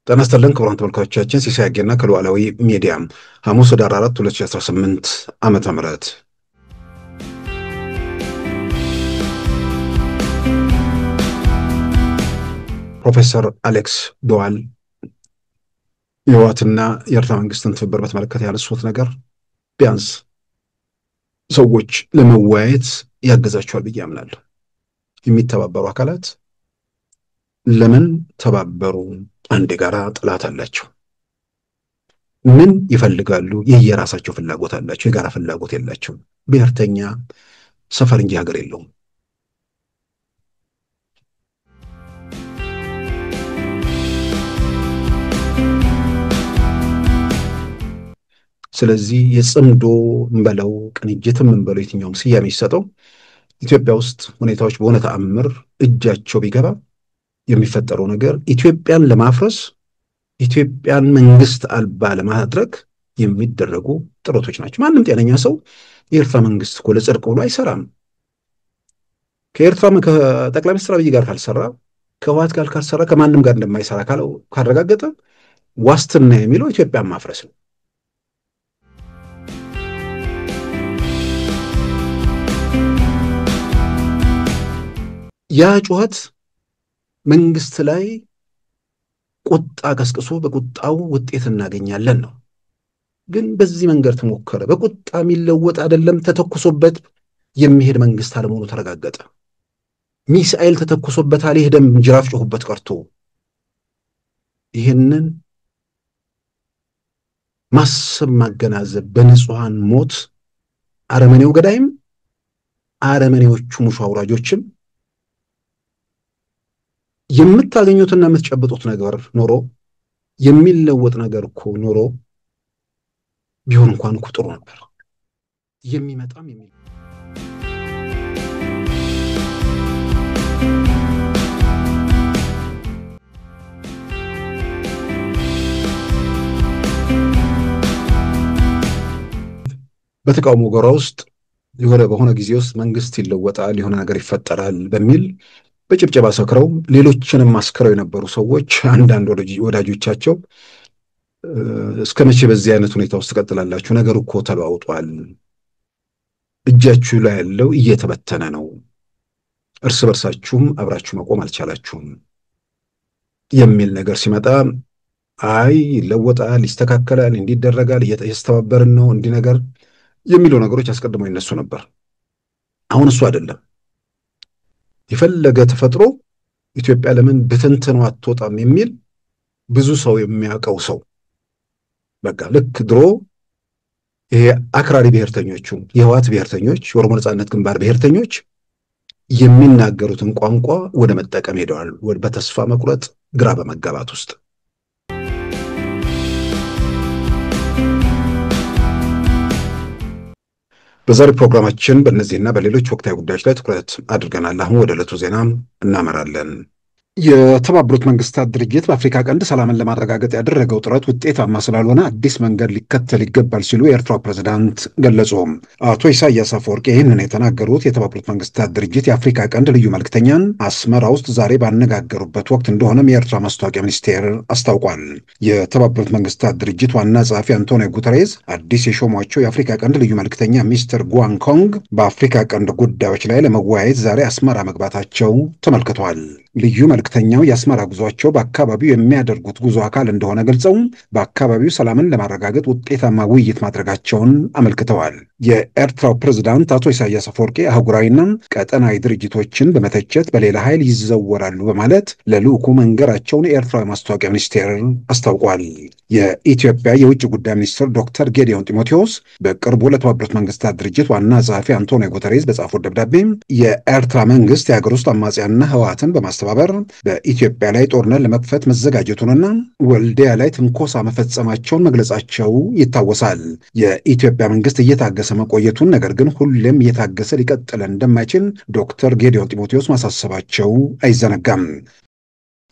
ተነስተልን ክቡራን ተመልካቾቻችን ሲሳይ አጌና ከሉዓላዊ ሚዲያ ሐሙስ ኅዳር 4 2018 ዓመተ ምህረት ፕሮፌሰር አሌክስ ዶዋል የህወሓትና የኤርትራ መንግስትን ትብብር በተመለከተ ያነሱት ነገር ቢያንስ ሰዎች ለመወያየት ያገዛቸዋል ብዬ አምናለሁ። የሚተባበሩ አካላት ለምን ተባበሩ? አንድ ጋራ ጥላት አላቸው። ምን ይፈልጋሉ? የየራሳቸው ፍላጎት አላቸው። የጋራ ፍላጎት የላቸው። ብሔርተኛ ሰፈር እንጂ ሀገር የለውም። ስለዚህ የጽምዶ እንበለው ቅንጅትም እንበለው የትኛውም ስያሜ ይሰጠው ኢትዮጵያ ውስጥ ሁኔታዎች በሆነ ተአምር እጃቸው ቢገባ የሚፈጠረው ነገር ኢትዮጵያን ለማፍረስ ኢትዮጵያን መንግስት አልባ ለማድረግ የሚደረጉ ጥረቶች ናቸው። ማንም ጤነኛ ሰው የኤርትራ መንግስት እኮ ለጽድቅ ብሎ አይሰራም። ከኤርትራ ከጠቅላይ ሚኒስትር አብይ ጋር ካልሰራ፣ ከህወሓት ጋር ካልሰራ፣ ከማንም ጋር እንደማይሰራ ካረጋገጠ ዋስትና የሚለው ኢትዮጵያን ማፍረስ ነው። ያ ጩኸት መንግስት ላይ ቁጣ ቀስቅሶ በቁጣው ውጤት እናገኛለን ነው። ግን በዚህ መንገድ ተሞከረ። በቁጣ የሚለወጥ አይደለም። ተተኩሶበት የሚሄድ መንግስት አለመሆኑ ተረጋገጠ። ሚሳኤል ተተኩሶበታል። የሄደም ጅራፍ ጮሁበት ቀርቶ ይህንን ማሰብ ማገናዘብ በንጹሃን ሞት አረመኔው ገዳይም አረመኔዎቹ ሙሾ አውራጆችም የምታገኙትና የምትጨብጡት ነገር ኖሮ የሚለወጥ ነገር እኮ ኖሮ ቢሆን እንኳን እኮ ጥሩ ነበር። የሚመጣም በተቃውሞ ጎራ ውስጥ በሆነ ጊዜ ውስጥ መንግስት ይለወጣል፣ የሆነ ነገር ይፈጠራል በሚል በጭብጨባ ሰክረው ሌሎችንም ማስከረው የነበሩ ሰዎች አንዳንድ ወዳጆቻቸው እስከ መቼ በዚህ አይነት ሁኔታ ውስጥ ተቀጥላላችሁ? ነገር እኮ ተለዋውጧል። እጃችሁ ላይ ያለው እየተበተነ ነው። እርስ በርሳችሁም አብራችሁ መቆም አልቻላችሁም የሚል ነገር ሲመጣ አይ ይለወጣል፣ ይስተካከላል፣ እንዲደረጋል፣ እየተስተባበርን ነው እንዲህ ነገር የሚሉ ነገሮች አስቀድመው ይነሱ ነበር። አሁን እሱ አይደለም። የፈለገ ተፈጥሮ ኢትዮጵያ ለምን በተንተኑ አትወጣም የሚል ብዙ ሰው የሚያውቀው ሰው በቃ ልክ ድሮ ይሄ አክራሪ ብሔርተኞቹ የህወሓት ብሔርተኞች የኦሮሞ ነጻነት ግንባር ብሔርተኞች የሚናገሩትን ቋንቋ ወደ መጠቀም ሄደዋል። በተስፋ መቁረጥ ግራ በመጋባት ውስጥ በዛሬ ፕሮግራማችን በእነዚህና በሌሎች ወቅታዊ ጉዳዮች ላይ ትኩረት አድርገናል። አሁን ወደ ዕለቱ ዜና እናመራለን። የተባበሩት መንግስታት ድርጅት በአፍሪካ ቀንድ ሰላምን ለማረጋገጥ ያደረገው ጥረት ውጤታማ ስላልሆነ አዲስ መንገድ ሊከተል ይገባል ሲሉ የኤርትራው ፕሬዝዳንት ገለጹ። አቶ ኢሳያስ አፈወርቂ ይህንን የተናገሩት የተባበሩት መንግስታት ድርጅት የአፍሪካ ቀንድ ልዩ መልክተኛን አስመራ ውስጥ ዛሬ ባነጋገሩበት ወቅት እንደሆነም የኤርትራ ማስታወቂያ ሚኒስቴር አስታውቋል። የተባበሩት መንግስታት ድርጅት ዋና ጸሐፊ አንቶኒዮ ጉተሬዝ አዲስ የሾሟቸው የአፍሪካ ቀንድ ልዩ መልክተኛ ሚስተር ጉዋንኮንግ በአፍሪካ ቀንድ ጉዳዮች ላይ ለመወያየት ዛሬ አስመራ መግባታቸው ተመልክቷል። ልዩ መልክተኛው የአስመራ ጉዟቸው በአካባቢው የሚያደርጉት ጉዞ አካል እንደሆነ ገልጸው በአካባቢው ሰላምን ለማረጋገጥ ውጤታማ ውይይት ማድረጋቸውን አመልክተዋል። የኤርትራው ፕሬዝዳንት አቶ ኢሳያስ አፈወርቂ አህጉራዊና ቀጠናዊ ድርጅቶችን በመተቸት በሌላ ኃይል ይዘወራሉ በማለት ለልዑኩ መንገራቸውን የኤርትራ ማስታወቂያ ሚኒስቴር አስታውቋል። የኢትዮጵያ የውጭ ጉዳይ ሚኒስትር ዶክተር ጌዲዮን ጢሞቴዎስ በቅርቡ ለተባበሩት መንግስታት ድርጅት ዋና ጸሐፊ አንቶኒዮ ጉተሬዝ በጻፉት ደብዳቤ የኤርትራ መንግስት የሀገር ውስጥ አማጽያንና ህወሓትን በማስተባበር በማስተባበር በኢትዮጵያ ላይ ጦርነት ለመክፈት መዘጋጀቱንና ወልዲያ ላይ ትንኮሳ መፈጸማቸውን መግለጻቸው ይታወሳል። የኢትዮጵያ መንግስት እየታገሰ መቆየቱን ነገር ግን ሁሌም እየታገሰ ሊቀጥል እንደማይችል ዶክተር ጌዲዮን ጢሞቴዎስ ማሳሰባቸው አይዘነጋም።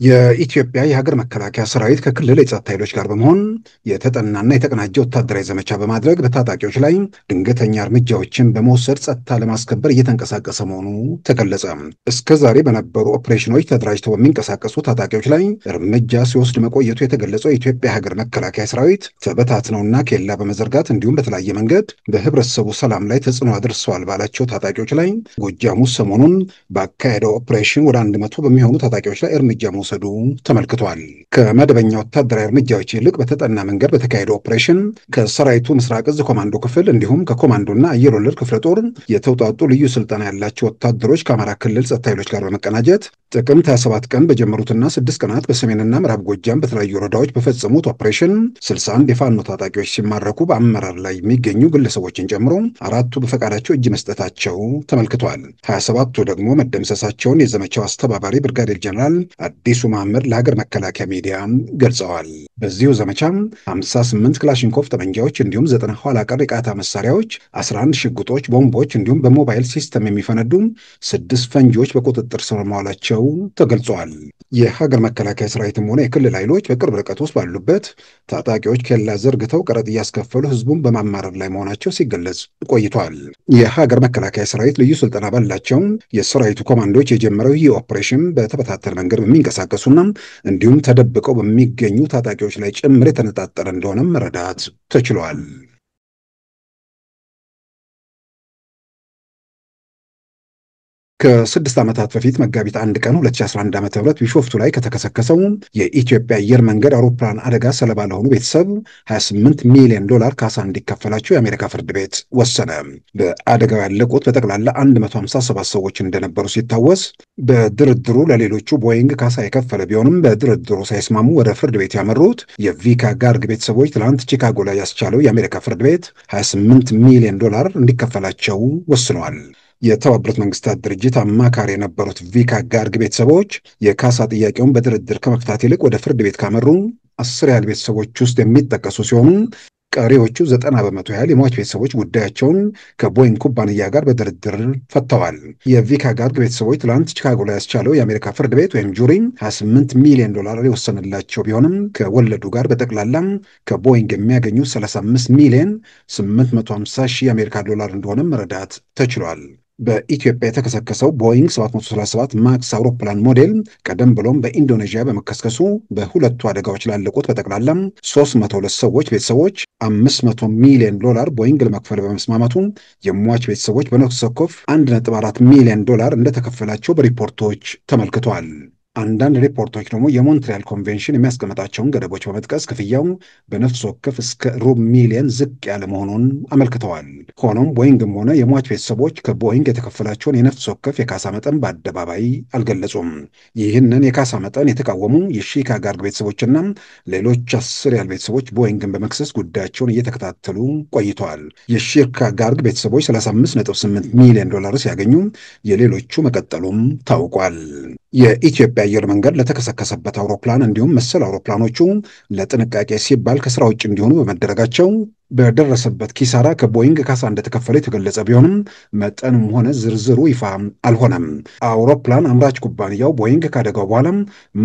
የኢትዮጵያ የሀገር መከላከያ ሰራዊት ከክልል የጸጥታ ኃይሎች ጋር በመሆን የተጠናና የተቀናጀ ወታደራዊ ዘመቻ በማድረግ በታጣቂዎች ላይ ድንገተኛ እርምጃዎችን በመውሰድ ጸጥታ ለማስከበር እየተንቀሳቀሰ መሆኑ ተገለጸ። እስከ ዛሬ በነበሩ ኦፕሬሽኖች ተደራጅተው በሚንቀሳቀሱ ታጣቂዎች ላይ እርምጃ ሲወስድ መቆየቱ የተገለጸው የኢትዮጵያ የሀገር መከላከያ ሰራዊት ተበታትነውና ኬላ በመዘርጋት እንዲሁም በተለያየ መንገድ በህብረተሰቡ ሰላም ላይ ተጽዕኖ አድርሰዋል ባላቸው ታጣቂዎች ላይ ጎጃም ውስጥ ሰሞኑን ባካሄደው ኦፕሬሽን ወደ 100 በሚሆኑ ታጣቂዎች ላይ እርምጃ መውሰዱ ተመልክቷል። ከመደበኛ ወታደራዊ እርምጃዎች ይልቅ በተጠና መንገድ በተካሄደው ኦፕሬሽን ከሰራዊቱ ምስራቅ እዝ ኮማንዶ ክፍል እንዲሁም ከኮማንዶና አየር ወለድ ክፍለ ጦር የተውጣጡ ልዩ ስልጠና ያላቸው ወታደሮች ከአማራ ክልል ጸጥታ ኃይሎች ጋር በመቀናጀት ጥቅምት 27 ቀን በጀመሩትና 6 ቀናት በሰሜንና ምዕራብ ጎጃም በተለያዩ ወረዳዎች በፈጸሙት ኦፕሬሽን 61 የፋኖ ታጣቂዎች ሲማረኩ በአመራር ላይ የሚገኙ ግለሰቦችን ጨምሮ 4ቱ በፈቃዳቸው እጅ መስጠታቸው ተመልክቷል። 27ቱ ደግሞ መደምሰሳቸውን የዘመቻው አስተባባሪ ብርጋዴር ጀነራል አዲሱ መሐመድ ለሀገር መከላከያ ሚዲያ ገልጸዋል። በዚሁ ዘመቻም 58 ክላሽንኮቭ ጠመንጃዎች እንዲሁም 90 ኋላ ቀር የቃታ መሳሪያዎች፣ 11 ሽጉጦች፣ ቦምቦች እንዲሁም በሞባይል ሲስተም የሚፈነዱ 6 ፈንጂዎች በቁጥጥር ስር መዋላቸው ተገልጿል። የሀገር መከላከያ ሰራዊትም ሆነ የክልል ኃይሎች በቅርብ ርቀት ውስጥ ባሉበት ታጣቂዎች ኬላ ዘርግተው ቀረጥ እያስከፈሉ ህዝቡን በማማረር ላይ መሆናቸው ሲገለጽ ቆይቷል። የሀገር መከላከያ ሰራዊት ልዩ ስልጠና ባላቸው የሰራዊቱ ኮማንዶች የጀመረው ይህ ኦፕሬሽን በተበታተነ መንገድ በሚንቀሳቀሱና እንዲሁም ተደብቀው በሚገኙ ታጣቂዎች ላይ ጭምር የተነጣጠረ እንደሆነም መረዳት ተችሏል። ከ6 ዓመታት በፊት መጋቢት 1 ቀን 2011 ዓ.ም ቢሾፍቱ ላይ ከተከሰከሰው የኢትዮጵያ አየር መንገድ አውሮፕላን አደጋ ሰለባ ለሆኑ ቤተሰብ $28 ሚሊዮን ካሳ እንዲከፈላቸው የአሜሪካ ፍርድ ቤት ወሰነ። በአደጋው ያለቁት በጠቅላላ 157 ሰዎች እንደነበሩ ሲታወስ በድርድሩ ለሌሎቹ ቦይንግ ካሳ የከፈለ ቢሆንም በድርድሩ ሳይስማሙ ወደ ፍርድ ቤት ያመሩት የቪካ ጋርግ ቤተሰቦች ትላንት ቺካጎ ላይ ያስቻለው የአሜሪካ ፍርድ ቤት $28 ሚሊዮን እንዲከፈላቸው ወስኗል። የተባበሩት መንግስታት ድርጅት አማካሪ የነበሩት ቪካ ጋርግ ቤተሰቦች የካሳ ጥያቄውን በድርድር ከመፍታት ይልቅ ወደ ፍርድ ቤት ካመሩ 10 ያህል ቤተሰቦች ውስጥ የሚጠቀሱ ሲሆኑ ቀሪዎቹ 90 በመቶ ያህል የሟች ቤተሰቦች ጉዳያቸውን ከቦይንግ ኩባንያ ጋር በድርድር ፈተዋል። የቪካ ጋርግ ቤተሰቦች ትላንት ቺካጎ ላይ ያስቻለው የአሜሪካ ፍርድ ቤት ወይም ጁሪ $28 ሚሊዮን የወሰነላቸው ቢሆንም ከወለዱ ጋር በጠቅላላ ከቦይንግ የሚያገኙ $35 ሚሊዮን 850 ሺህ የአሜሪካ ዶላር እንደሆነ መረዳት ተችሏል። በኢትዮጵያ የተከሰከሰው ቦይንግ 737 ማክስ አውሮፕላን ሞዴል ቀደም ብሎም በኢንዶኔዥያ በመከስከሱ በሁለቱ አደጋዎች ላለቁት በጠቅላላ 302 ሰዎች ቤተሰቦች $500 ሚሊዮን ቦይንግ ለመክፈል በመስማማቱ የሟች ቤተሰቦች በነፍስ ወከፍ $1.4 ሚሊዮን እንደተከፈላቸው በሪፖርቶች ተመልክቷል። አንዳንድ ሪፖርቶች ደግሞ የሞንትሪያል ኮንቬንሽን የሚያስቀምጣቸውን ገደቦች በመጥቀስ ክፍያው በነፍስ ወከፍ እስከ $500 ሚሊዮን ዝቅ ያለ መሆኑን አመልክተዋል። ሆኖም ቦይንግም ሆነ የሟች ቤተሰቦች ከቦይንግ የተከፈላቸውን የነፍስ ወከፍ የካሳ መጠን በአደባባይ አልገለጹም። ይህንን የካሳ መጠን የተቃወሙ የሺካ ጋርግ ቤተሰቦችና ሌሎች 10 ያህል ቤተሰቦች ቦይንግን በመክሰስ ጉዳያቸውን እየተከታተሉ ቆይተዋል። የሺካ ጋርግ ቤተሰቦች $35.8 ሚሊዮን ሲያገኙ የሌሎቹ መቀጠሉም ታውቋል። የኢትዮጵያ አየር መንገድ ለተከሰከሰበት አውሮፕላን እንዲሁም መሰል አውሮፕላኖቹ ለጥንቃቄ ሲባል ከስራ ውጭ እንዲሆኑ በመደረጋቸው በደረሰበት ኪሳራ ከቦይንግ ካሳ እንደተከፈለ የተገለጸ ቢሆንም መጠኑም ሆነ ዝርዝሩ ይፋ አልሆነም። አውሮፕላን አምራች ኩባንያው ቦይንግ ካደጋው በኋላ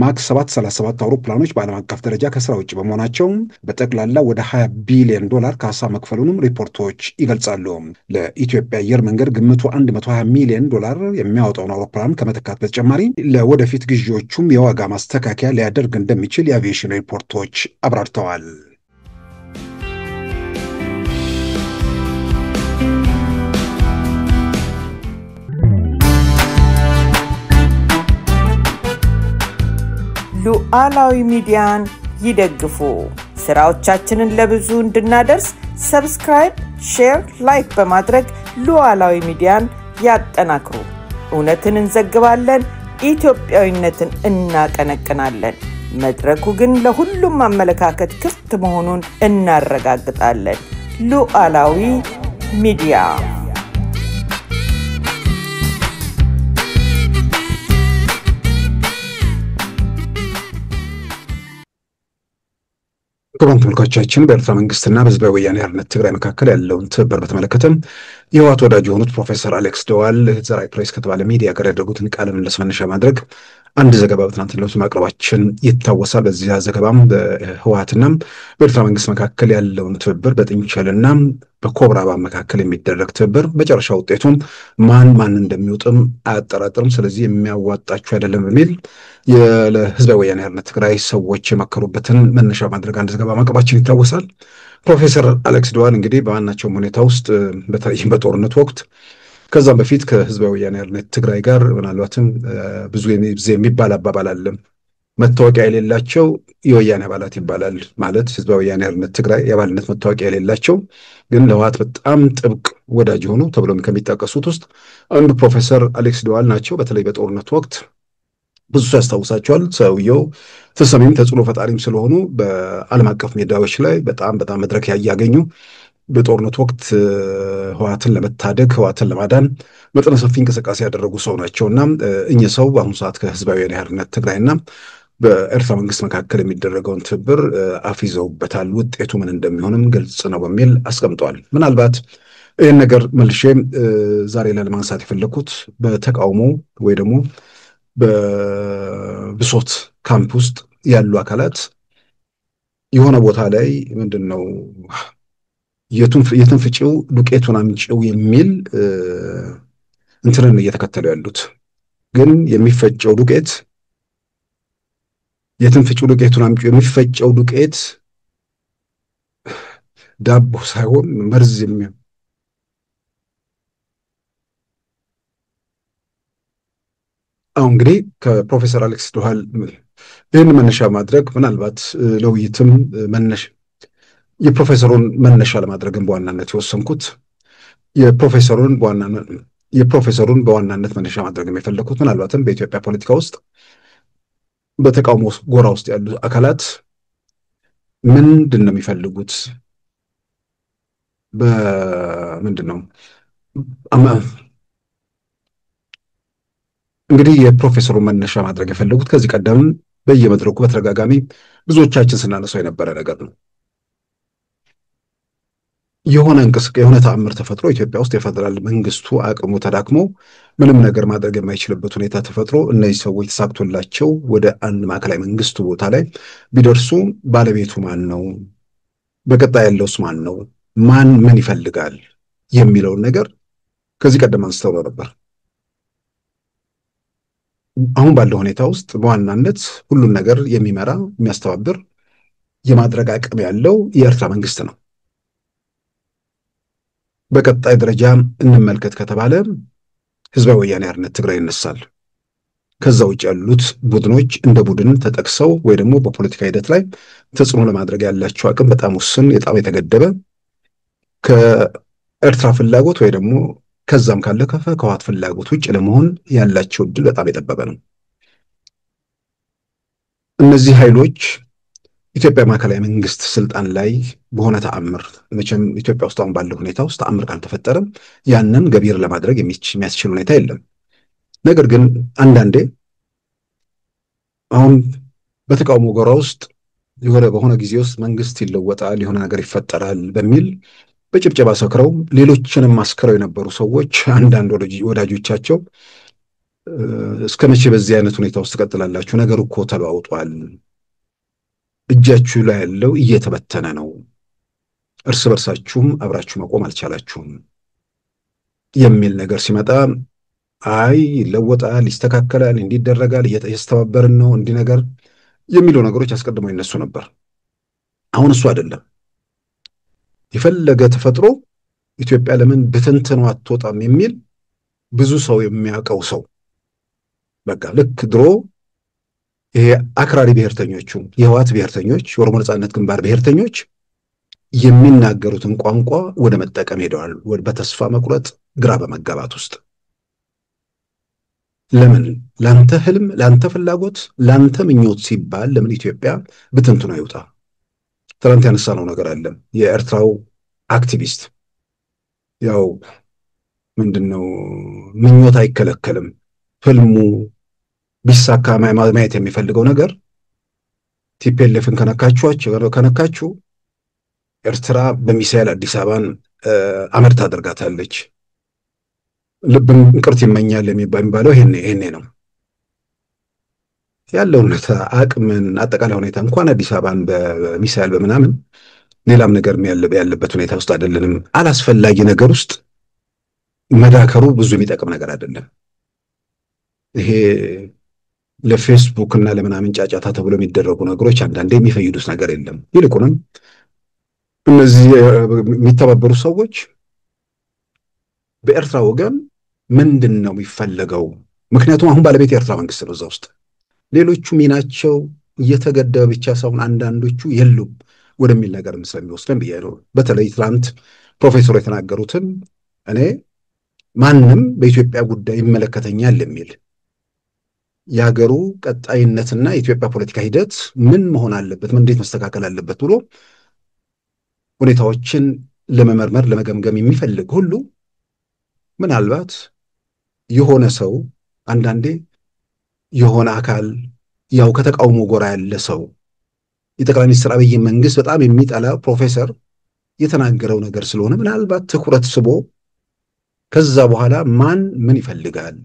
ማክስ 737 አውሮፕላኖች በዓለም አቀፍ ደረጃ ከስራ ውጭ በመሆናቸው በጠቅላላ ወደ $20 ቢሊዮን ካሳ መክፈሉንም ሪፖርቶች ይገልጻሉ። ለኢትዮጵያ አየር መንገድ ግምቱ $120 ሚሊዮን የሚያወጣውን አውሮፕላን ከመተካት በተጨማሪ ለወደፊት ግዢዎቹም የዋጋ ማስተካከያ ሊያደርግ እንደሚችል የአቪዬሽን ሪፖርቶች አብራርተዋል። ሉዓላዊ ሚዲያን ይደግፉ። ስራዎቻችንን ለብዙ እንድናደርስ ሰብስክራይብ፣ ሼር፣ ላይክ በማድረግ ሉዓላዊ ሚዲያን ያጠናክሩ። እውነትን እንዘግባለን፣ ኢትዮጵያዊነትን እናቀነቅናለን። መድረኩ ግን ለሁሉም አመለካከት ክፍት መሆኑን እናረጋግጣለን። ሉዓላዊ ሚዲያ ክቡራን ተመልካቾቻችን በኤርትራ መንግስትና በህዝባዊ ወያኔ ሓርነት ትግራይ መካከል ያለውን ትብብር በተመለከተ የህወሓት ወዳጅ የሆኑት ፕሮፌሰር አሌክስ ደዋል ዘራይ ፕሬስ ከተባለ ሚዲያ ጋር ያደረጉትን ቃለ ምልልስ መነሻ ማድረግ አንድ ዘገባ በትናንትናው ዕለት ማቅረባችን ይታወሳል። በዚያ ዘገባም በህወሓትና በኤርትራ መንግስት መካከል ያለውን ትብብር በጥንቸልና በኮብራ እባብ መካከል የሚደረግ ትብብር መጨረሻ ውጤቱም ማን እንደሚወጥም አያጠራጥርም። ስለዚህ የሚያዋጣችሁ አይደለም በሚል ለህዝባዊ ወያኔ ሓርነት ትግራይ ሰዎች የመከሩበትን መነሻ ማድረግ አንድ ዘገባ ማቅረባችን ይታወሳል። ፕሮፌሰር አሌክስ ደዋል እንግዲህ በማናቸውም ሁኔታ ውስጥ በተለይም በጦርነት ወቅት ከዛም በፊት ከህዝባዊ ወያኔ ሓርነት ትግራይ ጋር ምናልባትም ብዙ የሚባል አባባል አለ። መታወቂያ የሌላቸው የወያኔ አባላት ይባላል። ማለት ህዝባዊ ወያኔ ሓርነት ትግራይ የአባልነት መታወቂያ የሌላቸው ግን ለህወሓት በጣም ጥብቅ ወዳጅ የሆኑ ተብሎም ከሚጠቀሱት ውስጥ አንዱ ፕሮፌሰር አሌክስ ደዋል ናቸው። በተለይ በጦርነት ወቅት ብዙ ሰው ያስታውሳቸዋል። ሰውየው ተሰሚም ተጽዕኖ ፈጣሪም ስለሆኑ በዓለም አቀፍ ሜዳዎች ላይ በጣም መድረክ ያገኙ በጦርነት ወቅት ህወሓትን ለመታደግ ህወሓትን ለማዳን መጠነ ሰፊ እንቅስቃሴ ያደረጉ ሰው ናቸውና እኚህ ሰው በአሁኑ ሰዓት ከህዝባዊ ወያኔ ሓርነት ትግራይና በኤርትራ መንግስት መካከል የሚደረገውን ትብብር አፍይዘውበታል። ውጤቱ ምን እንደሚሆንም ግልጽ ነው በሚል አስቀምጠዋል። ምናልባት ይህን ነገር መልሼ ዛሬ ላይ ለማንሳት የፈለኩት በተቃውሞ ወይ ደግሞ በብሶት ካምፕ ውስጥ ያሉ አካላት የሆነ ቦታ ላይ ምንድን ነው የትን ፍጪው ዱቄቱን አምጪው የሚል እንትንን እየተከተሉ ያሉት። ግን የሚፈጨው ዱቄት የትን ፍጪው ዱቄቱን አምጪው የሚፈጨው ዱቄት ዳቦ ሳይሆን መርዝ የሚሆን አሁን እንግዲህ ከፕሮፌሰር አሌክስ ደዋል ይህን መነሻ ማድረግ ምናልባት ለውይይትም መነሻ የፕሮፌሰሩን መነሻ ለማድረግም በዋናነት የወሰንኩት የፕሮፌሰሩን በዋናነት መነሻ ማድረግ የፈለኩት ምናልባትም በኢትዮጵያ ፖለቲካ ውስጥ በተቃውሞ ጎራ ውስጥ ያሉ አካላት ምንድን ነው የሚፈልጉት? በምንድን ነው እንግዲህ የፕሮፌሰሩን መነሻ ማድረግ የፈለጉት ከዚህ ቀደም በየመድረኩ በተደጋጋሚ ብዙዎቻችን ስናነሳው የነበረ ነገር ነው። የሆነ ተአምር ተፈጥሮ ኢትዮጵያ ውስጥ የፌደራል መንግስቱ አቅሙ ተዳክሞ ምንም ነገር ማድረግ የማይችልበት ሁኔታ ተፈጥሮ እነዚህ ሰዎች ተሳክቶላቸው ወደ አንድ ማዕከላዊ መንግስቱ ቦታ ላይ ቢደርሱ ባለቤቱ ማን ነው? በቀጣይ ያለውስ ማን ነው? ማን ምን ይፈልጋል የሚለውን ነገር ከዚህ ቀደም አንስተው ነበር። አሁን ባለው ሁኔታ ውስጥ በዋናነት ሁሉን ነገር የሚመራ የሚያስተባብር የማድረግ አቅም ያለው የኤርትራ መንግስት ነው። በቀጣይ ደረጃ እንመልከት ከተባለ ህዝባዊ ወያኔ ሓርነት ትግራይ ይነሳል። ከዛ ውጭ ያሉት ቡድኖች እንደ ቡድን ተጠቅሰው ወይ ደግሞ በፖለቲካ ሂደት ላይ ተጽዕኖ ለማድረግ ያላቸው አቅም በጣም ውስን፣ በጣም የተገደበ ከኤርትራ ፍላጎት ወይ ደግሞ ከዛም ካለፈ ከህወሓት ፍላጎት ውጭ ለመሆን ያላቸው እድል በጣም የጠበበ ነው። እነዚህ ኃይሎች ኢትዮጵያ ማዕከላዊ መንግስት ስልጣን ላይ በሆነ ተአምር መቼም ኢትዮጵያ ውስጥ አሁን ባለው ሁኔታ ውስጥ ተአምር ካልተፈጠረም ያንን ገቢር ለማድረግ የሚያስችል ሁኔታ የለም። ነገር ግን አንዳንዴ አሁን በተቃውሞ ጎራ ውስጥ በሆነ ጊዜ ውስጥ መንግስት ይለወጣል፣ የሆነ ነገር ይፈጠራል በሚል በጭብጨባ ሰክረው ሌሎችንም ማስከረው የነበሩ ሰዎች አንዳንድ ወዳጆቻቸው እስከ መቼ በዚህ አይነት ሁኔታ ውስጥ ትቀጥላላችሁ? ነገር እኮ ተለዋውጧል፣ እጃችሁ ላይ ያለው እየተበተነ ነው፣ እርስ በርሳችሁም አብራችሁ መቆም አልቻላችሁም የሚል ነገር ሲመጣ አይ ይለወጣል፣ ይስተካከላል፣ እንዲደረጋል፣ እየተስተባበርን ነው እንዲህ ነገር የሚሉ ነገሮች አስቀድመው ይነሱ ነበር። አሁን እሱ አይደለም። የፈለገ ተፈጥሮ ኢትዮጵያ ለምን ብትንትኗ አትወጣም የሚል ብዙ ሰው የሚያውቀው ሰው በቃ ልክ ድሮ ይሄ አክራሪ ብሔርተኞቹ የህወሓት ብሔርተኞች የኦሮሞ ነጻነት ግንባር ብሔርተኞች የሚናገሩትን ቋንቋ ወደ መጠቀም ሄደዋል። በተስፋ መቁረጥ ግራ በመጋባት ውስጥ ለምን ላንተ ህልም፣ ላንተ ፍላጎት፣ ላንተ ምኞት ሲባል ለምን ኢትዮጵያ ብትንትኗ ይውጣ? ትናንት ያነሳነው ነገር አለ። የኤርትራው አክቲቪስት ያው ምንድነው ምኞት አይከለከልም፣ ህልሙ ቢሳካ ማየት የሚፈልገው ነገር ቲፒኤልኤፍን ከነካችሁ ኤርትራ በሚሳኤል አዲስ አበባን አመድ ታደርጋታለች። ልብን ቅርት ይመኛል የሚባለው ይሄኔ ነው ያለው ሁኔታ። አቅምን አጠቃላይ ሁኔታ እንኳን አዲስ አበባን በሚሳኤል በምናምን ሌላም ነገር ያለበት ሁኔታ ውስጥ አይደለንም። አላስፈላጊ ነገር ውስጥ መዳከሩ ብዙ የሚጠቅም ነገር አይደለም። ይሄ ለፌስቡክ እና ለምናምን ጫጫታ ተብሎ የሚደረጉ ነገሮች አንዳንዴ የሚፈይዱት ነገር የለም። ይልቁንም እነዚህ የሚተባበሩ ሰዎች በኤርትራ ወገን ምንድን ነው የሚፈለገው? ምክንያቱም አሁን ባለቤት የኤርትራ መንግስት ነው እዛ ውስጥ። ሌሎቹ ሚናቸው እየተገደበ ብቻ ሳይሆን አንዳንዶቹ የሉም ወደሚል ነገር ስለሚወስደን ብዬ ነው። በተለይ ትናንት ፕሮፌሰሩ የተናገሩትን እኔ ማንም በኢትዮጵያ ጉዳይ ይመለከተኛል የሚል የሀገሩ ቀጣይነትና የኢትዮጵያ ፖለቲካ ሂደት ምን መሆን አለበት፣ ምን እንዴት መስተካከል አለበት ብሎ ሁኔታዎችን ለመመርመር ለመገምገም የሚፈልግ ሁሉ ምናልባት የሆነ ሰው አንዳንዴ የሆነ አካል ያው ከተቃውሞ ጎራ ያለ ሰው የጠቅላይ ሚኒስትር አብይ መንግስት በጣም የሚጠላ ፕሮፌሰር የተናገረው ነገር ስለሆነ ምናልባት ትኩረት ስቦ ከዛ በኋላ ማን ምን ይፈልጋል፣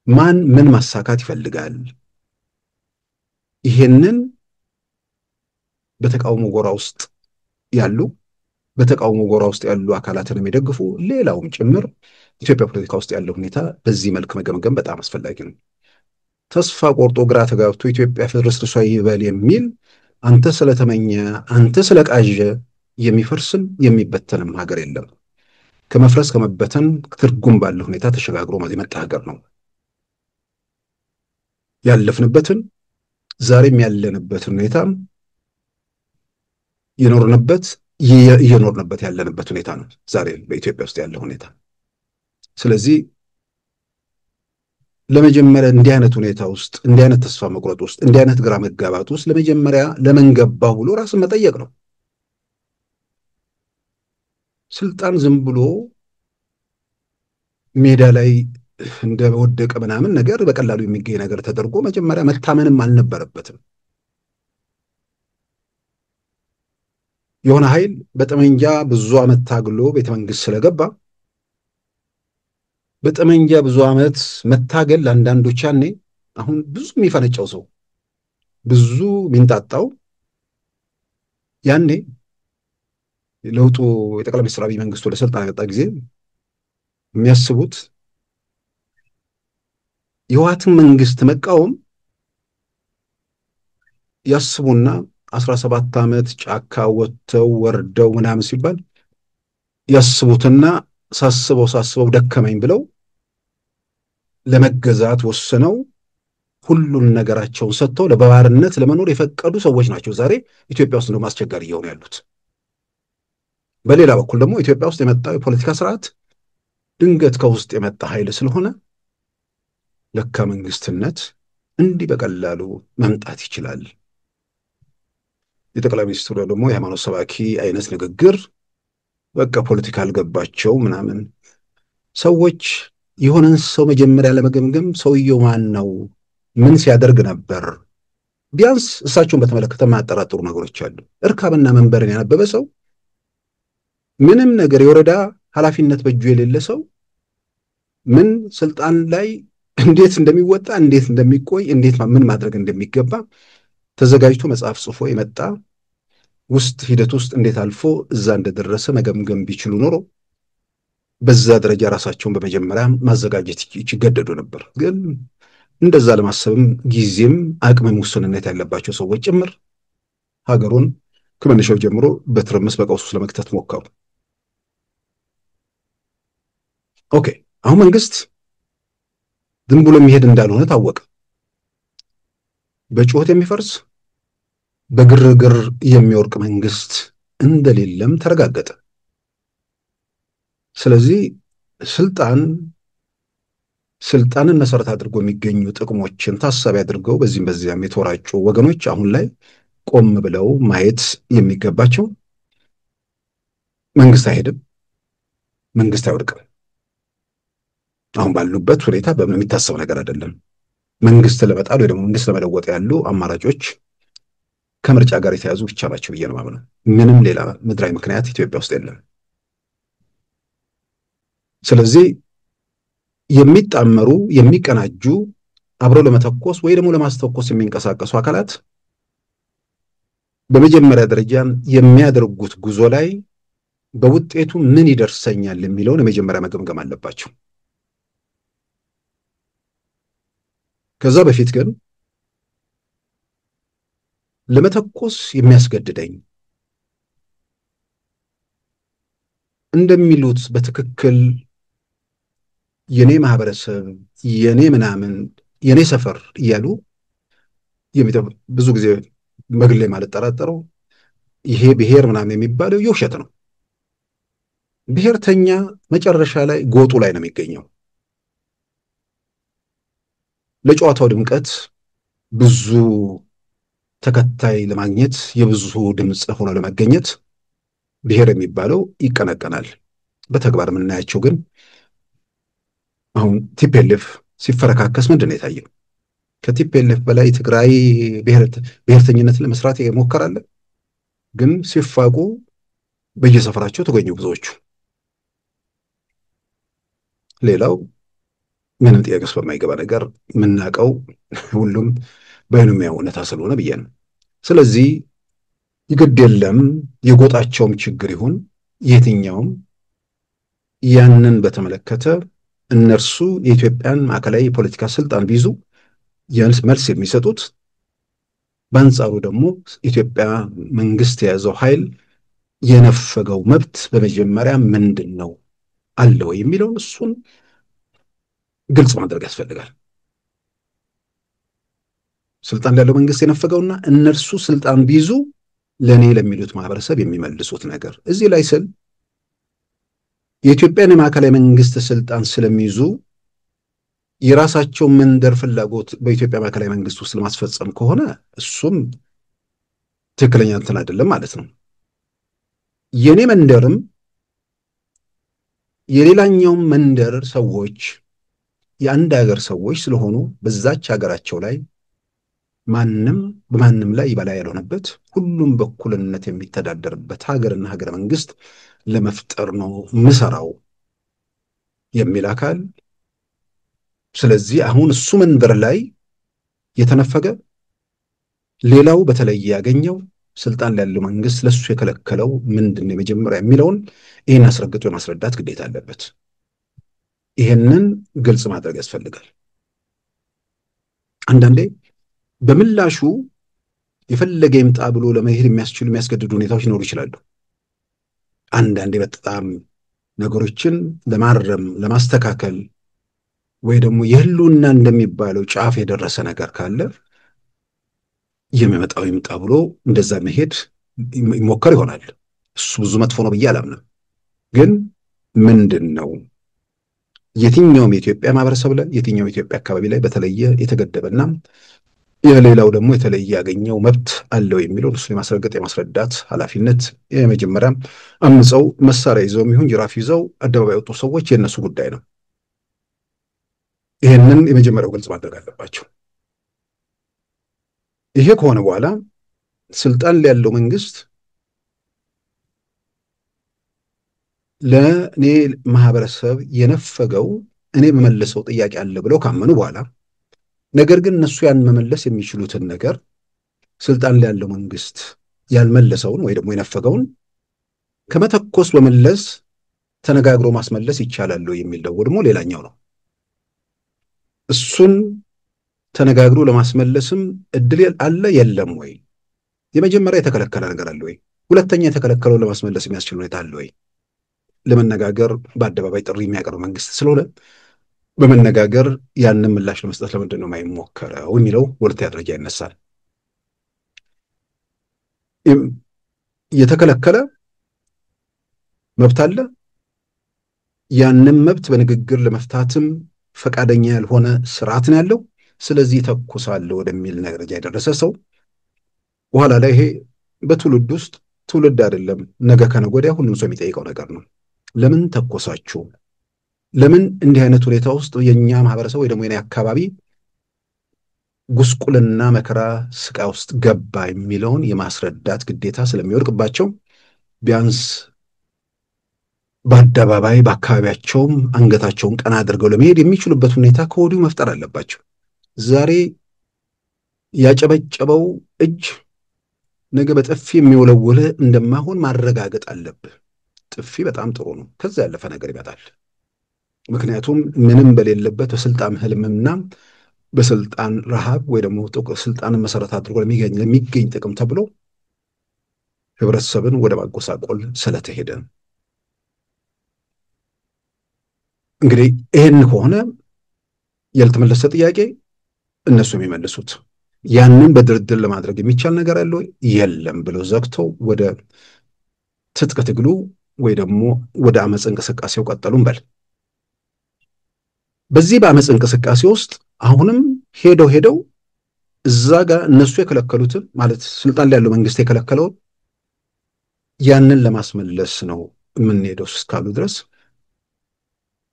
ማን ምን ማሳካት ይፈልጋል፣ ይሄንን በተቃውሞ ጎራ ውስጥ ያሉ አካላትን የሚደግፉ ሌላውም ጭምር ኢትዮጵያ ፖለቲካ ውስጥ ያለው ሁኔታ በዚህ መልክ መገምገም በጣም አስፈላጊ ነው። ተስፋ ቆርጦ ግራ ተጋብቶ ኢትዮጵያ ፍርስርሷ ይበል የሚል አንተ ስለተመኘ አንተ ስለቃዠ የሚፈርስም የሚበተንም ሀገር የለም። ከመፍረስ ከመበተን ትርጉም ባለው ሁኔታ ተሸጋግሮ የመጣ ሀገር ነው። ያለፍንበትን ዛሬም ያለንበትን ሁኔታ እየኖርንበት ያለንበት ሁኔታ ነው ዛሬ በኢትዮጵያ ውስጥ ያለው ሁኔታ። ስለዚህ ለመጀመሪያ እንዲህ አይነት ሁኔታ ውስጥ እንዲህ አይነት ተስፋ መቁረጥ ውስጥ እንዲህ አይነት ግራ መጋባት ውስጥ ለመጀመሪያ ለምን ገባሁ ብሎ ራስን መጠየቅ ነው። ስልጣን ዝም ብሎ ሜዳ ላይ እንደወደቀ ምናምን ነገር በቀላሉ የሚገኝ ነገር ተደርጎ መጀመሪያ መታመንም አልነበረበትም። የሆነ ኃይል በጠመንጃ ብዙ ዓመት ታግሎ ቤተ መንግስት ስለገባ በጠመንጃ ብዙ ዓመት መታገል ለአንዳንዶች ያኔ አሁን ብዙ የሚፈነጨው ሰው ብዙ የሚንጣጣው ያኔ ለውጡ የጠቅላይ ሚኒስትር አብይ መንግስት ወደ ስልጣን የመጣ ጊዜ የሚያስቡት የህወሓትን መንግስት መቃወም ያስቡና 17 ዓመት ጫካ ወጥተው ወርደው ምናምን ሲባል ያስቡትና ሳስበው ደከመኝ ብለው ለመገዛት ወስነው ሁሉን ነገራቸውን ሰጥተው ለባርነት ለመኖር የፈቀዱ ሰዎች ናቸው ዛሬ ኢትዮጵያ ውስጥ ነው ማስቸጋሪ እየሆኑ ያሉት። በሌላ በኩል ደግሞ ኢትዮጵያ ውስጥ የመጣው የፖለቲካ ስርዓት ድንገት ከውስጥ የመጣ ኃይል ስለሆነ ለካ መንግስትነት እንዲህ በቀላሉ መምጣት ይችላል። የጠቅላይ ሚኒስትሩ ደግሞ የሃይማኖት ሰባኪ አይነት ንግግር በቃ ፖለቲካ አልገባቸው ምናምን። ሰዎች የሆነን ሰው መጀመሪያ ለመገምገም ሰውየው ማን ነው፣ ምን ሲያደርግ ነበር፣ ቢያንስ እሳቸውን በተመለከተ የማያጠራጥሩ ነገሮች አሉ። እርካብና መንበርን ያነበበ ሰው ምንም ነገር የወረዳ ኃላፊነት በእጁ የሌለ ሰው ምን ስልጣን ላይ እንዴት እንደሚወጣ እንዴት እንደሚቆይ እንዴት ምን ማድረግ እንደሚገባ ተዘጋጅቶ መጽሐፍ ጽፎ የመጣ ውስጥ ሂደት ውስጥ እንዴት አልፎ እዛ እንደደረሰ መገምገም ቢችሉ ኖሮ በዛ ደረጃ ራሳቸውን በመጀመሪያ ማዘጋጀት ይገደዱ ነበር። ግን እንደዛ ለማሰብም ጊዜም አቅምም ውስንነት ያለባቸው ሰዎች ጭምር ሀገሩን ከመነሻው ጀምሮ በትርምስ በቀውስ ውስጥ ለመክተት ሞከሩ። ኦኬ፣ አሁን መንግስት ዝም ብሎ የሚሄድ እንዳልሆነ ታወቀ። በጩኸት የሚፈርስ በግርግር የሚወርቅ መንግስት እንደሌለም ተረጋገጠ። ስለዚህ ስልጣንን መሰረት አድርጎ የሚገኙ ጥቅሞችን ታሳቢ አድርገው በዚህም በዚያም የተወራጩ ወገኖች አሁን ላይ ቆም ብለው ማየት የሚገባቸው መንግስት አይሄድም፣ መንግስት አይወድቅም። አሁን ባሉበት ሁኔታ በምን የሚታሰብ ነገር አይደለም። መንግስት ለመጣል ወይ ደግሞ መንግስት ለመለወጥ ያሉ አማራጮች ከምርጫ ጋር የተያዙ ብቻ ናቸው ብዬ ነው የማምነው። ምንም ሌላ ምድራዊ ምክንያት ኢትዮጵያ ውስጥ የለም። ስለዚህ የሚጣመሩ የሚቀናጁ አብረው ለመተኮስ ወይ ደግሞ ለማስተኮስ የሚንቀሳቀሱ አካላት በመጀመሪያ ደረጃ የሚያደርጉት ጉዞ ላይ በውጤቱ ምን ይደርሰኛል የሚለውን የመጀመሪያ መገምገም አለባቸው። ከዛ በፊት ግን ለመተኮስ የሚያስገድደኝ እንደሚሉት በትክክል የኔ ማህበረሰብ፣ የኔ ምናምን፣ የኔ ሰፈር እያሉ ብዙ ጊዜ በግሌ ማለት ጠራጠረው ይሄ ብሔር ምናምን የሚባለው የውሸት ነው። ብሔርተኛ መጨረሻ ላይ ጎጡ ላይ ነው የሚገኘው። ለጨዋታው ድምቀት ብዙ ተከታይ ለማግኘት የብዙ ድምፅ ሆኖ ለመገኘት ብሔር የሚባለው ይቀነቀናል። በተግባር የምናያቸው ግን አሁን ቲፒኤልኤፍ ሲፈረካከስ ምንድን ነው የታየው? ከቲፒኤልኤፍ በላይ ትግራይ ብሔርተኝነት ለመስራት የሞከራለ፣ ግን ሲፋቁ በየሰፈራቸው ተገኙ ብዙዎቹ። ሌላው ምንም ጥያቄ ውስጥ በማይገባ ነገር የምናውቀው ሁሉም በዓይኑ እውነታ ስለሆነ ብዬ ነው። ስለዚህ ይግድ የለም የጎጣቸውም ችግር ይሁን የትኛውም ያንን በተመለከተ እነርሱ የኢትዮጵያን ማዕከላዊ የፖለቲካ ስልጣን ቢይዙ መልስ የሚሰጡት በአንጻሩ ደግሞ ኢትዮጵያ መንግስት የያዘው ኃይል የነፈገው መብት በመጀመሪያ ምንድን ነው አለው የሚለውን እሱን ግልጽ ማድረግ ያስፈልጋል። ስልጣን ያለው መንግስት የነፈገውና እነርሱ ስልጣን ቢይዙ ለኔ ለሚሉት ማህበረሰብ የሚመልሱት ነገር እዚህ ላይ ስል የኢትዮጵያን የማዕከላዊ መንግስት ስልጣን ስለሚይዙ የራሳቸው መንደር ፍላጎት በኢትዮጵያ ማዕከላዊ መንግስት ውስጥ ለማስፈጸም ከሆነ እሱም ትክክለኛ እንትን አይደለም ማለት ነው። የኔ መንደርም የሌላኛው መንደር ሰዎች የአንድ ሀገር ሰዎች ስለሆኑ በዛች ሀገራቸው ላይ ማንም በማንም ላይ ይበላይ ያልሆነበት ሁሉም በኩልነት የሚተዳደርበት ሀገርና ሀገረ መንግስት ለመፍጠር ነው ምሰራው የሚል አካል ስለዚህ አሁን እሱ መንደር ላይ የተነፈገ ሌላው በተለይ ያገኘው ስልጣን ላይ ያለው መንግስት ለሱ የከለከለው ምንድን ነው የመጀመሪያ የሚለውን ይሄን አስረግጦ የማስረዳት ግዴታ አለበት። ይሄንን ግልጽ ማድረግ ያስፈልጋል። አንዳንዴ በምላሹ የፈለገ ይምጣ ብሎ ለመሄድ የሚያስገድዱ ሁኔታዎች ሊኖሩ ይችላሉ። አንዳንዴ በጣም ነገሮችን ለማረም ለማስተካከል ወይ ደግሞ የህልውና እንደሚባለው ጫፍ የደረሰ ነገር ካለ የሚመጣው ይምጣ ብሎ እንደዛ መሄድ ይሞከር ይሆናል። እሱ ብዙ መጥፎ ነው ብዬ አላምንም። ግን ምንድን ነው የትኛውም የኢትዮጵያ ማህበረሰብ ላይ የትኛውም የኢትዮጵያ አካባቢ ላይ በተለየ የተገደበና የሌላው ደግሞ የተለየ ያገኘው መብት አለው የሚለው እሱ የማስረገጥ የማስረዳት ኃላፊነት የመጀመሪያ አምፀው መሳሪያ ይዘው ይሁን ጅራፍ ይዘው አደባባይ ወጡ ሰዎች የነሱ ጉዳይ ነው። ይሄንን የመጀመሪያው ግልጽ ማድረግ አለባቸው። ይሄ ከሆነ በኋላ ስልጣን ላይ ያለው መንግስት ለኔ ማህበረሰብ የነፈገው እኔ በመለሰው ጥያቄ አለ ብለው ካመኑ በኋላ ነገር ግን እነሱ ያን መመለስ የሚችሉትን ነገር ስልጣን ላይ ያለው መንግስት ያልመለሰውን ወይ ደግሞ የነፈገውን ከመተኮስ በመለስ ተነጋግሮ ማስመለስ ይቻላል የሚል ደግሞ ሌላኛው ነው። እሱን ተነጋግሮ ለማስመለስም እድል አለ የለም ወይ? የመጀመሪያ የተከለከለ ነገር አለ ወይ? ሁለተኛ የተከለከለው ለማስመለስ የሚያስችል ሁኔታ አለ ወይ? ለመነጋገር በአደባባይ ጥሪ የሚያቀርብ መንግስት ስለሆነ በመነጋገር ያንን ምላሽ ለመስጠት ለምንድን ነው የማይሞከረው የሚለው ወለተኛ ደረጃ ይነሳል። የተከለከለ መብት አለ። ያንን መብት በንግግር ለመፍታትም ፈቃደኛ ያልሆነ ስርዓት ነው ያለው። ስለዚህ ተኩሳለሁ ወደሚል ደረጃ የደረሰ ሰው በኋላ ላይ ይሄ በትውልድ ውስጥ ትውልድ አይደለም ነገ ከነገ ወዲያ ሁሉም ሰው የሚጠይቀው ነገር ነው። ለምን ተኮሳችሁ? ለምን እንዲህ አይነት ሁኔታ ውስጥ የኛ ማህበረሰብ ወይ ደግሞ የኔ አካባቢ ጉስቁልና፣ መከራ፣ ስቃይ ውስጥ ገባ የሚለውን የማስረዳት ግዴታ ስለሚወድቅባቸው ቢያንስ በአደባባይ በአካባቢያቸውም አንገታቸውን ቀና አድርገው ለመሄድ የሚችሉበት ሁኔታ ከወዲሁ መፍጠር አለባቸው። ዛሬ ያጨበጨበው እጅ ነገ በጥፊ የሚወለውልህ እንደማይሆን ማረጋገጥ አለብህ። ጥፊ በጣም ጥሩ ነው፣ ከዛ ያለፈ ነገር ይመጣል። ምክንያቱም ምንም በሌለበት በስልጣን ህልምና በስልጣን ረሃብ ወይ ደግሞ ስልጣንን መሰረት አድርጎ ለሚገኝ ጥቅም ተብሎ ህብረተሰብን ወደ ማጎሳቆል ስለተሄደ እንግዲህ ይህን ከሆነ ያልተመለሰ ጥያቄ እነሱ የሚመልሱት ያንን በድርድር ለማድረግ የሚቻል ነገር አለ የለም ብለው ዘግተው ወደ ትጥቅ ትግሉ ወይ ደግሞ ወደ አመፅ እንቅስቃሴው ቀጠሉን በል። በዚህ በአመፅ እንቅስቃሴ ውስጥ አሁንም ሄደው እዛ ጋር እነሱ የከለከሉትን ማለት ስልጣን ላይ ያለው መንግስት የከለከለውን ያንን ለማስመለስ ነው የምንሄደው እስካሉ ድረስ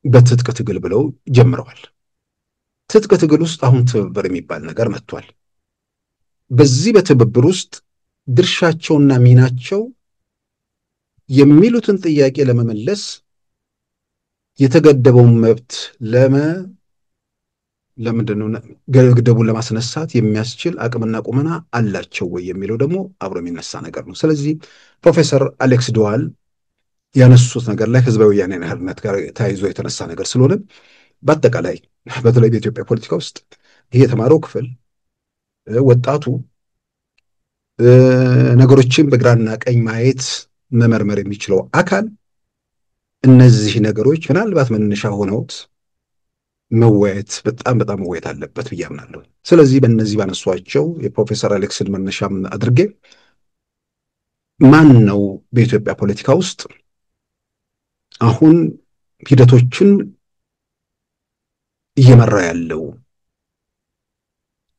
በትጥቅ ትግል ብለው ጀምረዋል። ትጥቅ ትግል ውስጥ አሁን ትብብር የሚባል ነገር መጥቷል። በዚህ በትብብር ውስጥ ድርሻቸውና ሚናቸው የሚሉትን ጥያቄ ለመመለስ የተገደበውን መብት ለምንድነው ገደቡን ለማስነሳት የሚያስችል አቅምና ቁመና አላቸው ወይ የሚለው ደግሞ አብሮ የሚነሳ ነገር ነው። ስለዚህ ፕሮፌሰር አሌክስ ዶዋል ያነሱት ነገር ላይ ህዝባዊ ወያኔ ሓርነት ጋር ተያይዞ የተነሳ ነገር ስለሆነ በአጠቃላይ በተለይ በኢትዮጵያ ፖለቲካ ውስጥ ይሄ የተማረው ክፍል ወጣቱ ነገሮችን በግራና ቀኝ ማየት መመርመር የሚችለው አካል እነዚህ ነገሮች ምናልባት መነሻ ሆነውት መወያየት በጣም መወያየት አለበት ብዬ አምናለሁ። ስለዚህ በእነዚህ ባነሷቸው የፕሮፌሰር አሌክስን መነሻም አድርጌ ማን ነው በኢትዮጵያ ፖለቲካ ውስጥ አሁን ሂደቶችን እየመራ ያለው?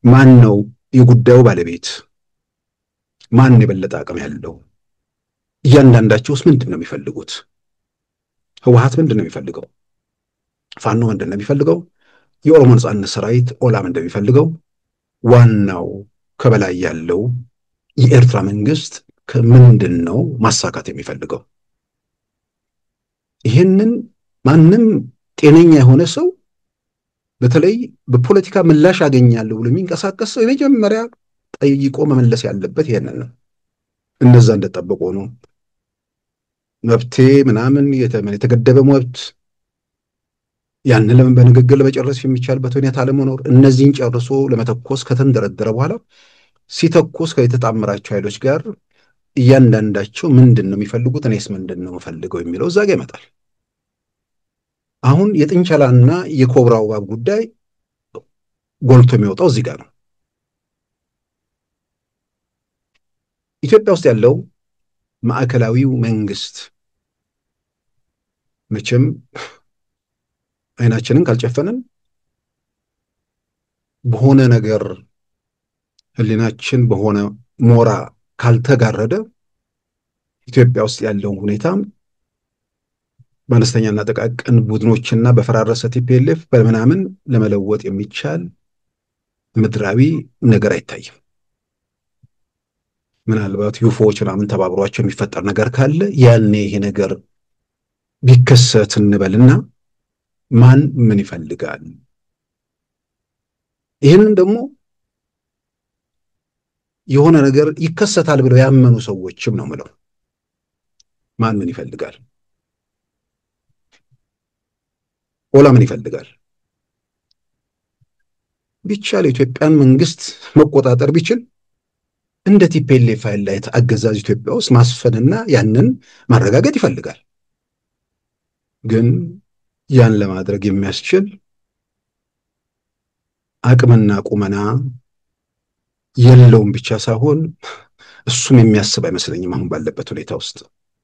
ማን ነው የጉዳዩ ባለቤት? ማን የበለጠ አቅም ያለው? እያንዳንዳቸውስ ምንድን ነው የሚፈልጉት? ህወሓት ምንድን ነው የሚፈልገው? ፋኖ ምንድን ነው የሚፈልገው? የኦሮሞ ነጻነት ሰራዊት ኦላ ምንድን ነው የሚፈልገው? ዋናው ከበላይ ያለው የኤርትራ መንግስት ምንድን ነው ማሳካት የሚፈልገው? ይህንን ማንም ጤነኛ የሆነ ሰው በተለይ በፖለቲካ ምላሽ አገኛለሁ ብሎ የሚንቀሳቀስ ሰው የመጀመሪያ ጠይቆ መመለስ ያለበት ይሄንን ነው። እነዛ እንደጠበቁ ነው። መብቴ ምናምን የተገደበ መብት ያንን ለምን በንግግር ለመጨረስ የሚቻልበት ሁኔታ ለመኖር እነዚህን ጨርሶ ለመተኮስ ከተንደረደረ በኋላ ሲተኮስ ከተጣመራቸው ኃይሎች ጋር እያንዳንዳቸው ምንድን ነው የሚፈልጉት፣ እኔስ ምንድን ነው የምፈልገው የሚለው እዛ ጋር ይመጣል። አሁን የጥንቸላና የኮብራው እባብ ጉዳይ ጎልቶ የሚወጣው እዚህ ጋር ነው። ኢትዮጵያ ውስጥ ያለው ማዕከላዊው መንግስት መቼም አይናችንን ካልጨፈንን በሆነ ነገር ህሊናችን በሆነ ሞራ ካልተጋረደ ኢትዮጵያ ውስጥ ያለው ሁኔታ በአነስተኛና ጥቃቅን ቡድኖችና በፈራረሰ ቲፒኤልኤፍ በምናምን ለመለወጥ የሚቻል ምድራዊ ነገር አይታይም። ምናልባት ዩፎዎች ምናምን ተባብሯቸው የሚፈጠር ነገር ካለ ያኔ ይሄ ነገር ቢከሰት እንበልና ማን ምን ይፈልጋል? ይህንን ደግሞ የሆነ ነገር ይከሰታል ብለው ያመኑ ሰዎችም ነው ምለው ማን ምን ይፈልጋል? ኦላ ምን ይፈልጋል? ቢቻል የኢትዮጵያን መንግስት መቆጣጠር ቢችል እንደ ቲፒኤልኤፍ አይነት አገዛዝ ኢትዮጵያ ውስጥ ማስፈንና ያንን ማረጋገጥ ይፈልጋል። ግን ያን ለማድረግ የሚያስችል አቅምና ቁመና የለውም ብቻ ሳይሆን እሱም የሚያስብ አይመስለኝም። አሁን ባለበት ሁኔታ ውስጥ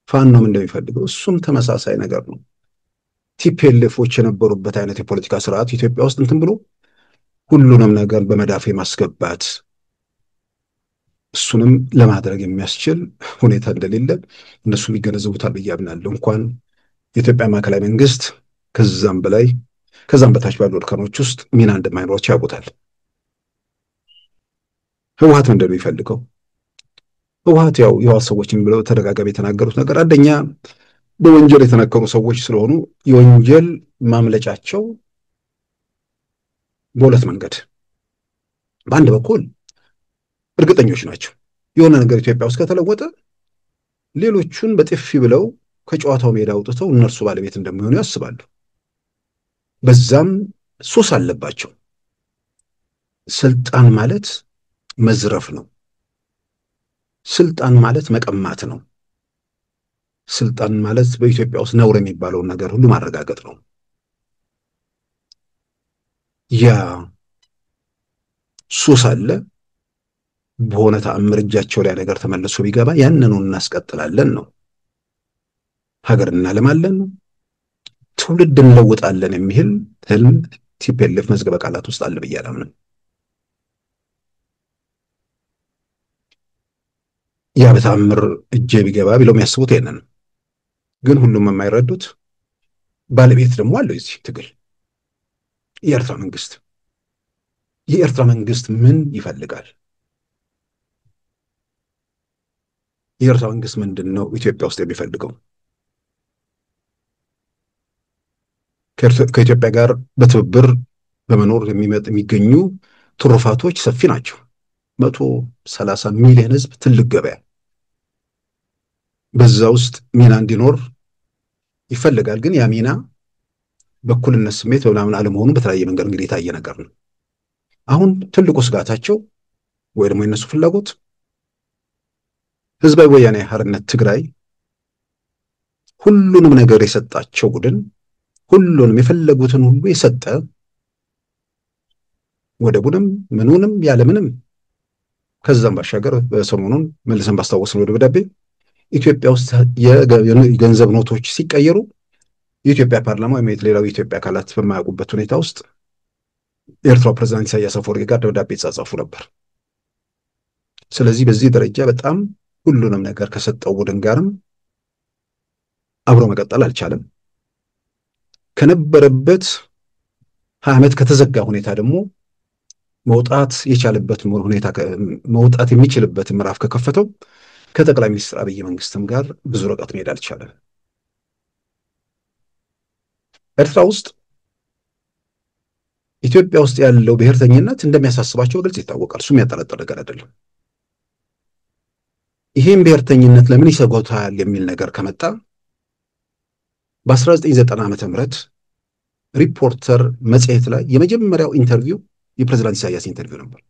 ፋኖም እንደሚፈልገው እሱም ተመሳሳይ ነገር ነው። ቲፒኤልኤፎች የነበሩበት አይነት የፖለቲካ ስርዓት ኢትዮጵያ ውስጥ እንትን ብሎ ሁሉንም ነገር በመዳፍ ማስገባት እሱንም ለማድረግ የሚያስችል ሁኔታ እንደሌለ እነሱም ይገነዘቡታል ብዬ አምናለሁ። እንኳን የኢትዮጵያ ማዕከላዊ መንግስት ከዛም በታች ባሉ እርከኖች ውስጥ ሚና እንደማይኖራቸው ያውቁታል። ህወሓት ምንድን ነው የሚፈልገው? ህወሓት ያው የህወሓት ሰዎችን ብለው ተደጋጋሚ የተናገሩት ነገር አንደኛ በወንጀል የተነከሩ ሰዎች ስለሆኑ የወንጀል ማምለጫቸው በሁለት መንገድ፣ በአንድ በኩል እርግጠኞች ናቸው የሆነ ነገር ኢትዮጵያ ውስጥ ከተለወጠ ሌሎቹን በጥፊ ብለው ከጨዋታው ሜዳ አውጥተው እነርሱ ባለቤት እንደሚሆኑ ያስባሉ። በዛም ሱስ አለባቸው። ስልጣን ማለት መዝረፍ ነው። ስልጣን ማለት መቀማት ነው። ስልጣን ማለት በኢትዮጵያ ውስጥ ነውር የሚባለውን ነገር ሁሉ ማረጋገጥ ነው። ያ ሱስ አለ። በሆነ ተአምር እጃቸው ላይ ነገር ተመልሶ ቢገባ ያንኑ እናስቀጥላለን ነው። ሀገር እናለማለን ነው። ትውልድ እንለውጣለን የሚል ህልም ቲፒኤልኤፍ መዝገበ ቃላት ውስጥ አለ ብዬ አላምንም። ያ በተአምር እጄ ቢገባ ብለው የሚያስቡት ይሄንን ነው። ግን ሁሉም የማይረዱት ባለቤት ደግሞ አለው የዚህ ትግል የኤርትራ መንግስት። የኤርትራ መንግስት ምን ይፈልጋል? የኤርትራ መንግስት ምንድን ነው ኢትዮጵያ ውስጥ የሚፈልገው? ከኢትዮጵያ ጋር በትብብር በመኖር የሚገኙ ትሩፋቶች ሰፊ ናቸው። 130 ሚሊዮን ህዝብ፣ ትልቅ ገበያ። በዛ ውስጥ ሚና እንዲኖር ይፈልጋል። ግን ያ ሚና በእኩልነት ስሜት በምናምን አለመሆኑ በተለያየ መንገድ እንግዲህ የታየ ነገር ነው። አሁን ትልቁ ስጋታቸው ወይ ደግሞ የነሱ ፍላጎት ህዝባዊ ወያኔ ሓርነት ትግራይ ሁሉንም ነገር የሰጣቸው ቡድን፣ ሁሉንም የፈለጉትን ሁሉ የሰጠ ወደቡንም ምኑንም ያለምንም ከዛም ባሻገር በሰሞኑን መልሰን ባስታወስነው ደብዳቤ ኢትዮጵያ ውስጥ የገንዘብ ኖቶች ሲቀየሩ የኢትዮጵያ ፓርላማ ወይም ሌላው የኢትዮጵያ አካላት በማያውቁበት ሁኔታ ውስጥ የኤርትራው ፕሬዝዳንት ኢሳያስ አፈወርቂ ጋር ደብዳቤ ይጻጻፉ ነበር። ስለዚህ በዚህ ደረጃ በጣም ሁሉንም ነገር ከሰጠው ቡድን ጋርም አብሮ መቀጠል አልቻለም። ከነበረበት 20 ዓመት ከተዘጋ ሁኔታ ደግሞ መውጣት የቻለበት ሁኔታ መውጣት የሚችልበት ምዕራፍ ከከፈተው ከጠቅላይ ሚኒስትር አብይ መንግስትም ጋር ብዙ ርቀት መሄድ አልቻለም። ኤርትራ ውስጥ ኢትዮጵያ ውስጥ ያለው ብሔርተኝነት እንደሚያሳስባቸው ግልጽ ይታወቃል። እሱ የሚያጠራጥር ነገር አይደለም። ይሄን ብሔርተኝነት ለምን ይሰጎታል የሚል ነገር ከመጣ በ1990 ዓመተ ምህረት ሪፖርተር መጽሔት ላይ የመጀመሪያው ኢንተርቪው የፕሬዝዳንት ኢሳያስ ኢንተርቪው ነበር።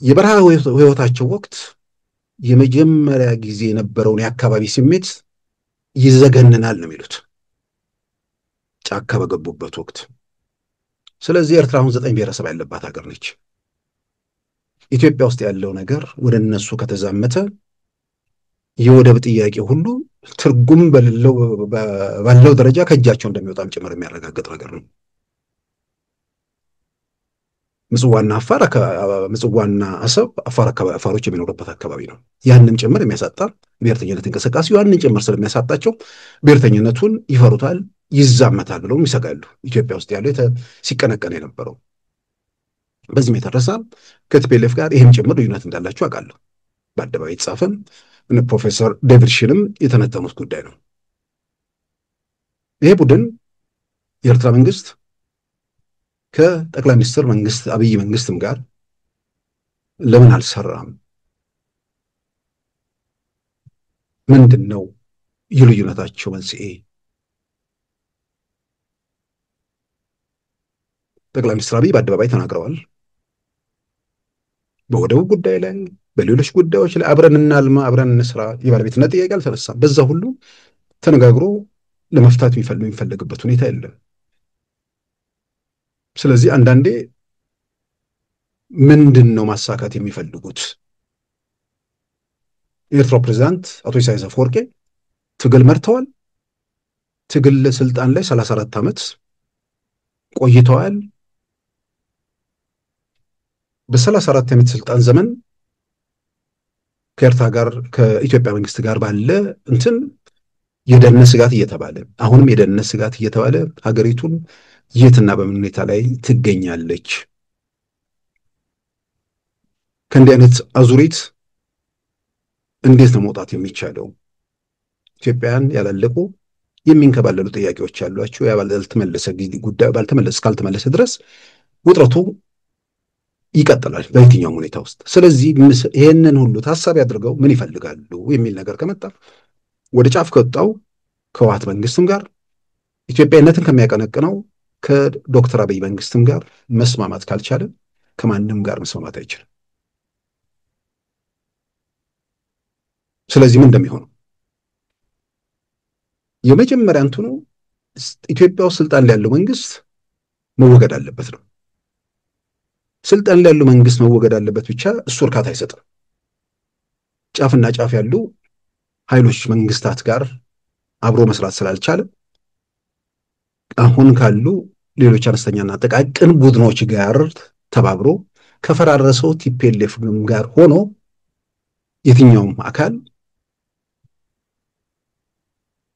የበረሃ ህይወታቸው ወቅት የመጀመሪያ ጊዜ የነበረውን የአካባቢ ስሜት ይዘገንናል ነው የሚሉት ጫካ በገቡበት ወቅት። ስለዚህ ኤርትራ አሁን 9 ብሔረሰብ ያለባት ሀገር ነች። ኢትዮጵያ ውስጥ ያለው ነገር ወደ እነሱ ከተዛመተ የወደብ ጥያቄ ሁሉ ትርጉም ባለው ደረጃ ከእጃቸው እንደሚወጣም ጭምር የሚያረጋግጥ ነገር ነው። ምጽዋና አሰብ አፋሮች የሚኖሩበት አካባቢ ነው። ያንም ጭምር የሚያሳጣ ብሔርተኝነት እንቅስቃሴ ያንን ጭምር ስለሚያሳጣቸው ብሔርተኝነቱን ይፈሩታል፣ ይዛመታል ብለው ይሰጋሉ። ኢትዮጵያ ውስጥ ያለው ሲቀነቀን የነበረው በዚህም የተረሳ ከቲፒኤልኤፍ ጋር ይህም ጭምር ልዩነት እንዳላቸው አውቃለሁ። በአደባባይ የተጻፈም ፕሮፌሰር ዴቪድ ሽንም የተነተኑት ጉዳይ ነው። ይሄ ቡድን የኤርትራ መንግስት ከጠቅላይ ሚኒስትር መንግስት አብይ መንግስትም ጋር ለምን አልሰራም? ምንድነው የልዩነታቸው መንስኤ? ጠቅላይ ሚኒስትር አብይ በአደባባይ ተናግረዋል። በወደቡ ጉዳይ ላይ በሌሎች ጉዳዮች ላይ አብረን እናልማ፣ አብረን እንስራ፣ የባለቤትነት ጥያቄ አልተነሳም። በዛ ሁሉ ተነጋግሮ ለመፍታት የሚፈልግበት ሁኔታ የለም። ስለዚህ አንዳንዴ ምንድነው ማሳካት የሚፈልጉት? የኤርትራ ፕሬዝዳንት አቶ ኢሳያስ አፈወርቂ ትግል መርተዋል። ትግል ስልጣን ላይ 34 ዓመት ቆይተዋል። በ34 ዓመት ስልጣን ዘመን ከኤርትራ ጋር ከኢትዮጵያ መንግስት ጋር ባለ እንትን የደህንነት ስጋት እየተባለ አሁንም የደህንነት ስጋት እየተባለ ሀገሪቱን የትና በምን ሁኔታ ላይ ትገኛለች? ከእንዲህ አይነት አዙሪት እንዴት ነው መውጣት የሚቻለው? ኢትዮጵያውያን ያላለቁ የሚንከባለሉ ጥያቄዎች ያሏቸው ያልተመለሰ ጉዳይ እስካልተመለሰ ድረስ ውጥረቱ ይቀጥላል በየትኛውም ሁኔታ ውስጥ። ስለዚህ ይህንን ሁሉ ታሳቢ አድርገው ምን ይፈልጋሉ የሚል ነገር ከመጣ ወደ ጫፍ ከወጣው ከህወሓት መንግስትም ጋር ኢትዮጵያዊነትን ከሚያቀነቅነው ከዶክተር አብይ መንግስትም ጋር መስማማት ካልቻለ ከማንም ጋር መስማማት አይችልም። ስለዚህ ምን እንደሚሆነው የመጀመሪያ እንትኑ ኢትዮጵያ ውስጥ ስልጣን ላይ ያለው መንግስት መወገድ አለበት ነው። ስልጣን ላይ ያለው መንግስት መወገድ አለበት ብቻ እሱ እርካታ አይሰጥም። ጫፍና ጫፍ ያሉ ኃይሎች መንግስታት ጋር አብሮ መስራት ስላልቻለ አሁን ካሉ ሌሎች አነስተኛና ጥቃቅን ቡድኖች ጋር ተባብሮ ከፈራረሰው ቲፒኤልኤፍ ጋር ሆኖ የትኛውም አካል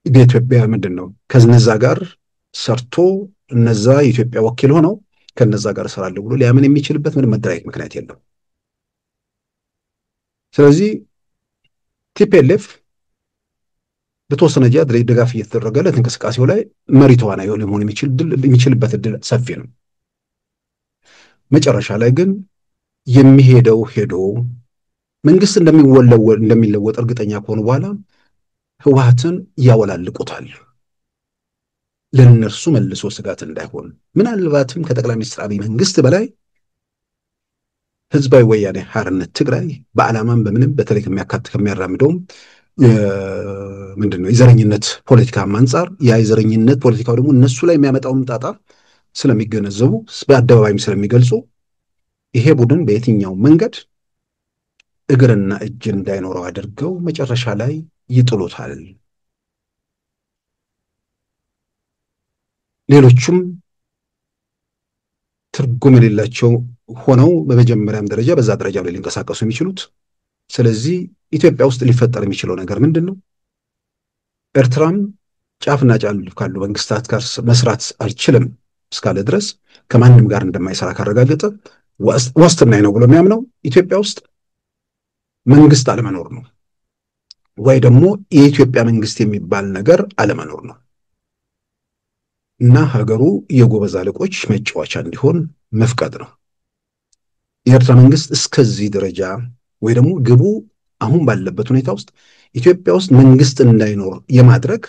በኢትዮጵያ ምንድን ነው ከነዛ ጋር ሰርቶ እነዛ የኢትዮጵያ ወኪል ሆነው ከነዛ ጋር እሰራለሁ ብሎ ሊያምን የሚችልበት ምንም መደራየት ምክንያት የለም። ስለዚህ ቲፒኤልኤፍ በተወሰነ ድጋፍ እየተደረገለት እንቅስቃሴው ላይ መሪ ተዋናይ ሊሆን የሚችልበት እድል ሰፊ ነው። መጨረሻ ላይ ግን የሚሄደው ሄዶ መንግስት እንደሚለወጥ እርግጠኛ ከሆኑ በኋላ ህወሓትን ያወላልቁታል። ለእነርሱ መልሶ ስጋት እንዳይሆን ምናልባትም ከጠቅላይ ሚኒስትር አብይ መንግስት በላይ ህዝባዊ ወያኔ ሓርነት ትግራይ በዓላማም በምንም በተለይ ከሚያራምደውም ምንድነው የዘረኝነት ፖለቲካ አንጻር የዘረኝነት ፖለቲካው ደግሞ እነሱ ላይ የሚያመጣውን ጣጣ ስለሚገነዘቡ በአደባባይም ስለሚገልጹ ይሄ ቡድን በየትኛው መንገድ እግርና እጅ እንዳይኖረው አድርገው መጨረሻ ላይ ይጥሉታል። ሌሎቹም ትርጉም የሌላቸው ሆነው በመጀመሪያም ደረጃ በዛ ደረጃ ላይ ሊንቀሳቀሱ የሚችሉት። ስለዚህ ኢትዮጵያ ውስጥ ሊፈጠር የሚችለው ነገር ምንድን ነው? ኤርትራም ጫፍና ጫፍ ካሉ መንግስታት ጋር መስራት አልችልም እስካለ ድረስ ከማንም ጋር እንደማይሰራ ካረጋገጠ ዋስትና ነው ብሎ የሚያምነው ኢትዮጵያ ውስጥ መንግስት አለመኖር ነው፣ ወይ ደግሞ የኢትዮጵያ መንግስት የሚባል ነገር አለመኖር ነው እና ሀገሩ የጎበዝ አለቆች መጫወቻ እንዲሆን መፍቀድ ነው። የኤርትራ መንግስት እስከዚህ ደረጃ ወይ ደግሞ ግቡ አሁን ባለበት ሁኔታ ውስጥ ኢትዮጵያ ውስጥ መንግስት እንዳይኖር የማድረግ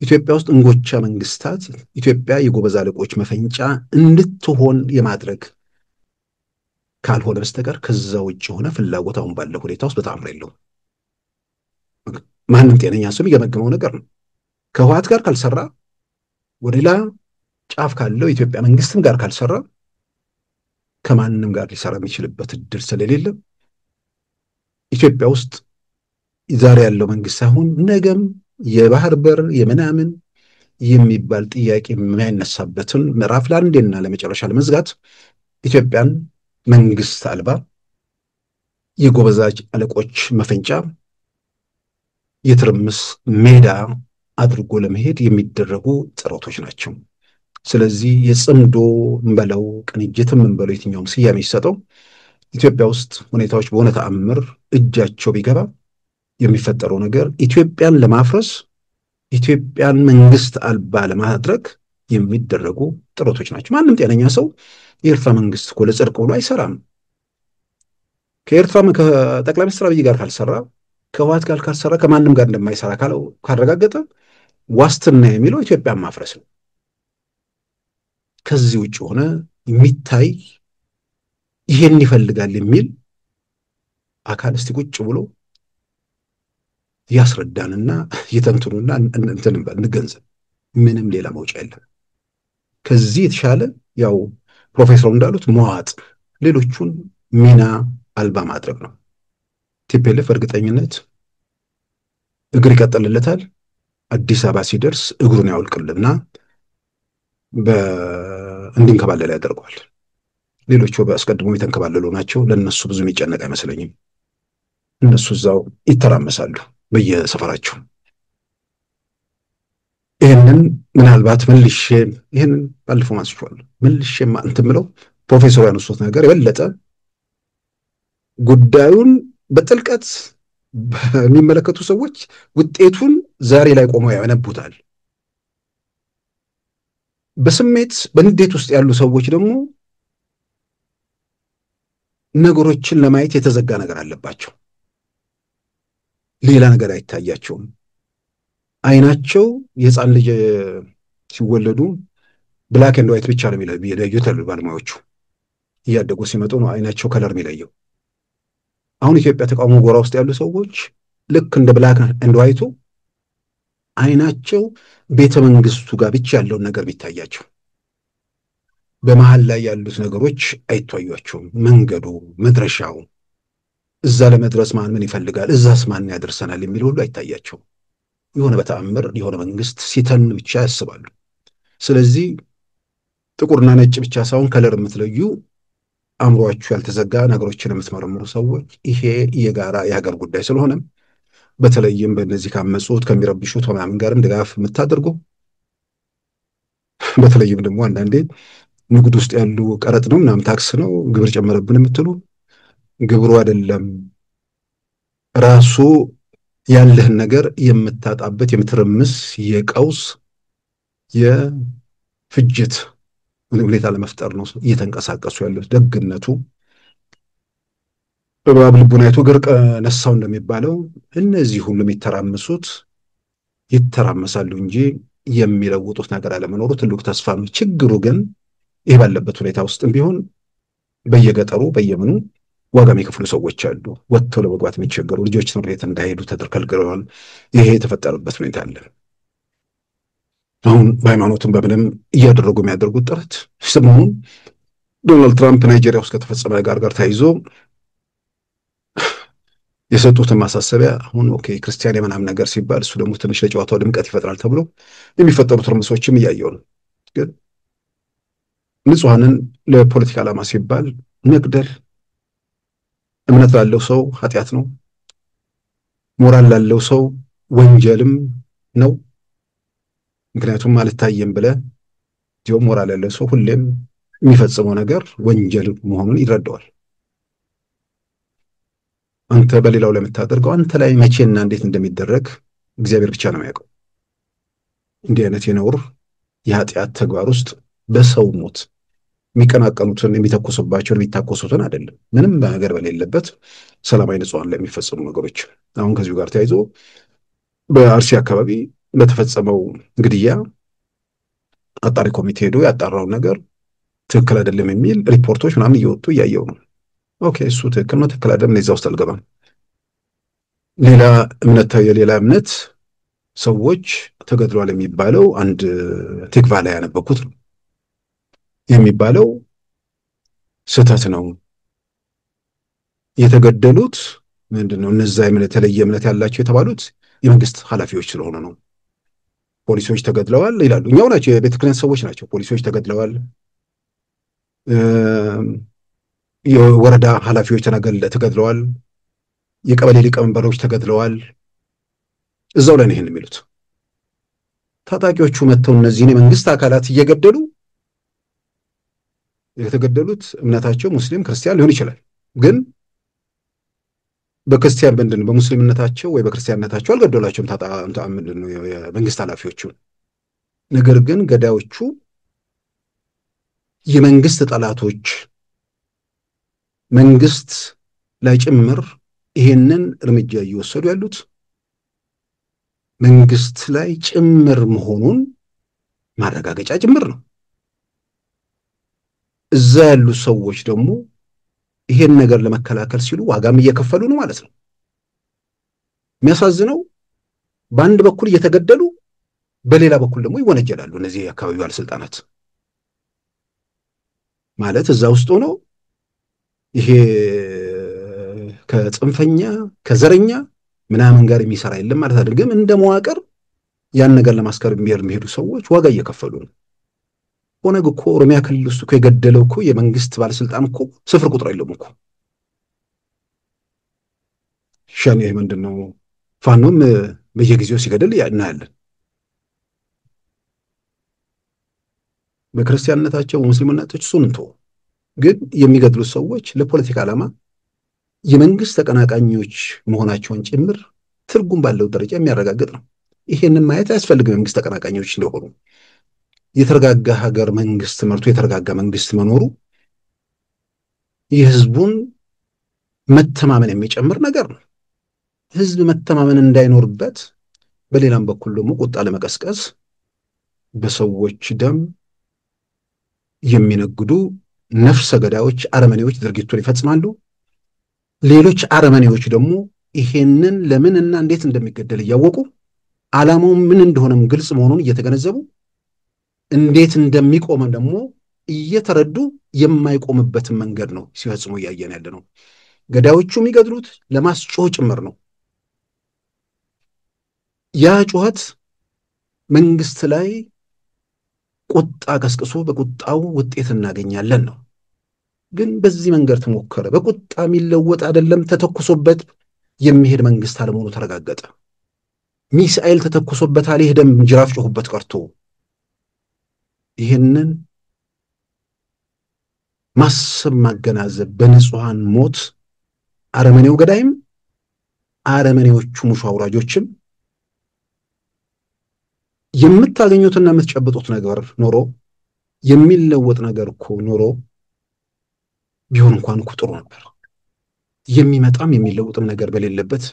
ኢትዮጵያ ውስጥ እንጎቻ መንግስታት ኢትዮጵያ የጎበዝ አለቆች መፈንጫ እንድትሆን የማድረግ ካልሆነ በስተቀር ከዛ ውጭ ሆነ ፍላጎት አሁን ባለው ሁኔታ ውስጥ በጣም የለው። ማንም ጤነኛ ሰው የሚገመግመው ነገር ነው። ከህወሓት ጋር ካልሰራ ወደ ሌላ ጫፍ ካለው ኢትዮጵያ መንግስትም ጋር ካልሰራ ከማንም ጋር ሊሰራ የሚችልበት እድል ስለሌለ ኢትዮጵያ ውስጥ ዛሬ ያለው መንግስት ሳይሆን ነገም የባህር በር የምናምን የሚባል ጥያቄ የማይነሳበትን ምዕራፍ ለአንዴና ለመጨረሻ ለመዝጋት ኢትዮጵያን መንግስት አልባ የጎበዛጅ አለቆች መፈንጫ የትርምስ ሜዳ አድርጎ ለመሄድ የሚደረጉ ጥረቶች ናቸው። ስለዚህ የጽምዶ እንበለው ቅንጅትም እንበለው የትኛውም ስያሜ ይሰጠው ኢትዮጵያ ውስጥ ሁኔታዎች በሆነ ተአምር እጃቸው ቢገባ የሚፈጠረው ነገር ኢትዮጵያን ለማፍረስ ኢትዮጵያን መንግስት አልባ ለማድረግ የሚደረጉ ጥረቶች ናቸው። ማንም ጤነኛ ሰው የኤርትራ መንግስት እኮ ለጽድቅ ብሎ አይሰራም። ከጠቅላይ ሚኒስትር አብይ ጋር ካልሰራ ከህወሓት ጋር ካልሰራ ከማንም ጋር እንደማይሰራ ካረጋገጠ ዋስትና የሚለው ኢትዮጵያን ማፍረስ ነው። ከዚህ ውጭ ሆነ የሚታይ ይሄን ይፈልጋል የሚል አካል እስቲ ቁጭ ብሎ ያስረዳንና ይተንትኑና እንገንዘብ። ምንም ሌላ መውጫ የለም። ከዚህ የተሻለ ያው ፕሮፌሰሩ እንዳሉት መዋጥ፣ ሌሎቹን ሚና አልባ ማድረግ ነው። ቲፒኤልኤፍ እርግጠኝነት እግር ይቀጥልለታል። አዲስ አበባ ሲደርስ እግሩን ያውልቅልና እንዲንከባለል ያደርገዋል። ሌሎቹ በአስቀድሞ የተንከባለሉ ናቸው። ለነሱ ብዙ የሚጨነቅ አይመስለኝም። እነሱ እዛው ይተራመሳሉ በየሰፈራቸው። ይህንን ምናልባት መልሼ ይህንን ባለፈው አንስቼዋለሁ። መልሼ እንትን ብለው ፕሮፌሰሩ ያነሱት ነገር የበለጠ ጉዳዩን በጥልቀት በሚመለከቱ ሰዎች ውጤቱን ዛሬ ላይ ቆመው ያነቡታል። በስሜት በንዴት ውስጥ ያሉ ሰዎች ደግሞ ነገሮችን ለማየት የተዘጋ ነገር አለባቸው። ሌላ ነገር አይታያቸውም። አይናቸው የህፃን ልጅ ሲወለዱ ብላክ ኤንድ ዋይት ብቻ ነው የሚለዩት ባለሙያዎቹ። እያደጉ ሲመጡ ነው አይናቸው ከለር የሚለየው። አሁን ኢትዮጵያ ተቃውሞ ጎራ ውስጥ ያሉ ሰዎች ልክ እንደ ብላክ ኤንድ ዋይቱ አይናቸው ቤተ መንግስቱ ጋር ብቻ ያለውን ነገር ቢታያቸው፣ በመሃል ላይ ያሉት ነገሮች አይታያቸውም። መንገዱ፣ መድረሻው፣ እዛ ለመድረስ ማን ምን ይፈልጋል፣ እዛስ ማን ያደርሰናል የሚል ሁሉ አይታያቸውም። የሆነ በተአምር የሆነ መንግስት ሲተን ብቻ ያስባሉ። ስለዚህ ጥቁርና ነጭ ብቻ ሳይሆን ከለር የምትለዩ አእምሯችሁ ያልተዘጋ ነገሮችን የምትመረምሩ ሰዎች ይሄ የጋራ የሀገር ጉዳይ ስለሆነ በተለይም በእነዚህ ካመጹት ከሚረብሹት ምናምን ጋርም ድጋፍ የምታደርጉ በተለይም ደግሞ አንዳንዴ ንግድ ውስጥ ያሉ ቀረጥ ነው ምናምን ታክስ ነው ግብር ጨመረብን የምትሉ ግብሩ አይደለም ራሱ ያለህን ነገር የምታጣበት የምትረምስ የቀውስ የፍጅት ሁኔታ ለመፍጠር ነው እየተንቀሳቀሱ ያሉት። ደግነቱ በባብ ልቡን አይቶ እግር ነሳው እንደሚባለው እነዚህ ሁሉ የሚተራመሱት ይተራመሳሉ እንጂ የሚለውጡት ነገር አለመኖሩ ትልቅ ተስፋ ነው። ችግሩ ግን ይህ ባለበት ሁኔታ ውስጥም ቢሆን በየገጠሩ በየምኑ ዋጋ የሚከፍሉ ሰዎች አሉ። ወጥተው ለመግባት የሚቸገሩ ልጆች ትምህርት ቤት እንዳይሄዱ ተከልክለዋል። ይሄ የተፈጠረበት ሁኔታ አለ። አሁን በሃይማኖትም በምንም እያደረጉ የሚያደርጉት ጥረት ሰሞኑን ዶናልድ ትራምፕ ናይጄሪያ ውስጥ ከተፈጸመ ጋር ተያይዞ የሰጡትን ማሳሰቢያ አሁን ኦኬ ክርስቲያን የምናምን ነገር ሲባል እሱ ደግሞ ትንሽ ለጨዋታው ድምቀት ይፈጥራል ተብሎ የሚፈጠሩት ትርምሶችም እያየው ነው። ግን ንጹሐንን ለፖለቲካ ዓላማ ሲባል መግደል እምነት ላለው ሰው ኃጢአት ነው። ሞራል ላለው ሰው ወንጀልም ነው። ምክንያቱም አልታየም ብለህ ሞራል ያለው ሰው ሁሌም የሚፈጽመው ነገር ወንጀል መሆኑን ይረዳዋል። አንተ በሌላው ላይ የምታደርገው አንተ ላይ መቼና እንዴት እንደሚደረግ እግዚአብሔር ብቻ ነው የሚያውቀው። እንዲህ አይነት የነውር የኃጢአት ተግባር ውስጥ በሰው ሞት የሚቀናቀኑትን የሚተኮሱባቸውን የሚታኮሱትን አይደለም ምንም ነገር በሌለበት ሰላማዊ ንጹሐን ላይ የሚፈጸሙ ነገሮች። አሁን ከዚሁ ጋር ተያይዞ በአርሲ አካባቢ በተፈጸመው ግድያ አጣሪ ኮሚቴ ሄዶ ያጣራው ነገር ትክክል አይደለም የሚል ሪፖርቶች ምናምን እየወጡ እያየው ነው። ኦኬ እሱ ትክክል ነው ትክክል አይደለም እዛ ውስጥ አልገባም። ሌላ እምነት የሌላ እምነት ሰዎች ተገድለዋል የሚባለው አንድ ቲክቫ ላይ ያነበብኩት ነው የሚባለው ስህተት ነው። የተገደሉት ምንድነው እነዛ የተለየ እምነት ያላቸው የተባሉት የመንግስት ኃላፊዎች ስለሆኑ ነው። ፖሊሶች ተገድለዋል ይላሉ። እኛው ናቸው የቤተ ክህነት ሰዎች ናቸው። ፖሊሶች ተገድለዋል፣ የወረዳ ኃላፊዎች ተገድለዋል፣ የቀበሌ ሊቀመንበሮች ተገድለዋል። እዛው ላይ ነው ይሄን የሚሉት። ታጣቂዎቹ መጥተው እነዚህን የመንግስት አካላት እየገደሉ የተገደሉት እምነታቸው ሙስሊም ክርስቲያን ሊሆን ይችላል። ግን በክርስቲያን ምንድነው በሙስሊምነታቸው ወይ በክርስቲያንነታቸው አልገደሏቸውም ምንድነው የመንግስት ኃላፊዎቹ። ነገር ግን ገዳዮቹ የመንግስት ጠላቶች መንግስት ላይ ጭምር ይሄንን እርምጃ እየወሰዱ ያሉት መንግስት ላይ ጭምር መሆኑን ማረጋገጫ ጭምር ነው። እዛ ያሉ ሰዎች ደግሞ ይሄን ነገር ለመከላከል ሲሉ ዋጋም እየከፈሉ ነው ማለት ነው። የሚያሳዝነው በአንድ በኩል እየተገደሉ በሌላ በኩል ደግሞ ይወነጀላሉ። እነዚህ የአካባቢው ባለስልጣናት ማለት እዛ ውስጥ ሆኖ ይሄ ከጽንፈኛ ከዘረኛ ምናምን ጋር የሚሰራ የለም ማለት አይደለም። እንደ መዋቅር ያን ነገር ለማስከር የሚሄዱ ሰዎች ዋጋ እየከፈሉ ነው። ኦነግ እኮ ኦሮሚያ ክልል ውስጥ እኮ የገደለው እኮ የመንግስት ባለስልጣን እኮ ስፍር ቁጥር የለውም እኮ። ሸኔ ምንድነው ፋኖም በየጊዜው ሲገድል እናያለን። በክርስቲያንነታቸው ሙስሊምነታቸው ሱንቶ ግን የሚገድሉት ሰዎች ለፖለቲካ ዓላማ የመንግስት ተቀናቃኞች መሆናቸውን ጭምር ትርጉም ባለው ደረጃ የሚያረጋግጥ ነው። ይሄንን ማየት አያስፈልግም። የመንግስት ተቀናቃኞች እንደሆኑ የተረጋጋ ሀገር መንግስት መርቶ የተረጋጋ መንግስት መኖሩ የህዝቡን መተማመን የሚጨምር ነገር ነው። ህዝብ መተማመን እንዳይኖርበት በሌላም በኩል ደግሞ ቁጣ ለመቀስቀስ በሰዎች ደም የሚነግዱ ነፍሰ ገዳዮች፣ አረመኔዎች ድርጊቱን ይፈጽማሉ። ሌሎች አረመኔዎች ደግሞ ይሄንን ለምንና እንዴት እንደሚገደል እያወቁ ዓላማው ምን እንደሆነም ግልጽ መሆኑን እየተገነዘቡ እንዴት እንደሚቆም ደግሞ እየተረዱ የማይቆምበትን መንገድ ነው ሲፈጽሙ እያየን ያለ ነው። ገዳዮቹ የሚገድሉት ለማስጮህ ጭምር ነው። ያ ጩኸት መንግስት ላይ ቁጣ ቀስቅሶ በቁጣው ውጤት እናገኛለን ነው። ግን በዚህ መንገድ ተሞከረ። በቁጣ የሚለወጥ አይደለም። ተተኩሶበት የሚሄድ መንግስት አለመሆኑ ተረጋገጠ። ሚሳኤል ተተኩሶበታል። የሄደም ጅራፍ ጮሁበት ቀርቶ ይህንን ማሰብ ማገናዘብ በንጹሐን ሞት አረመኔው ገዳይም አረመኔዎቹ ሙሾ አውራጆችም የምታገኙትና የምትጨብጡት ነገር ኖሮ የሚለወጥ ነገር እኮ ኖሮ ቢሆን እንኳን እኮ ጥሩ ነበር። የሚመጣም የሚለወጥም ነገር በሌለበት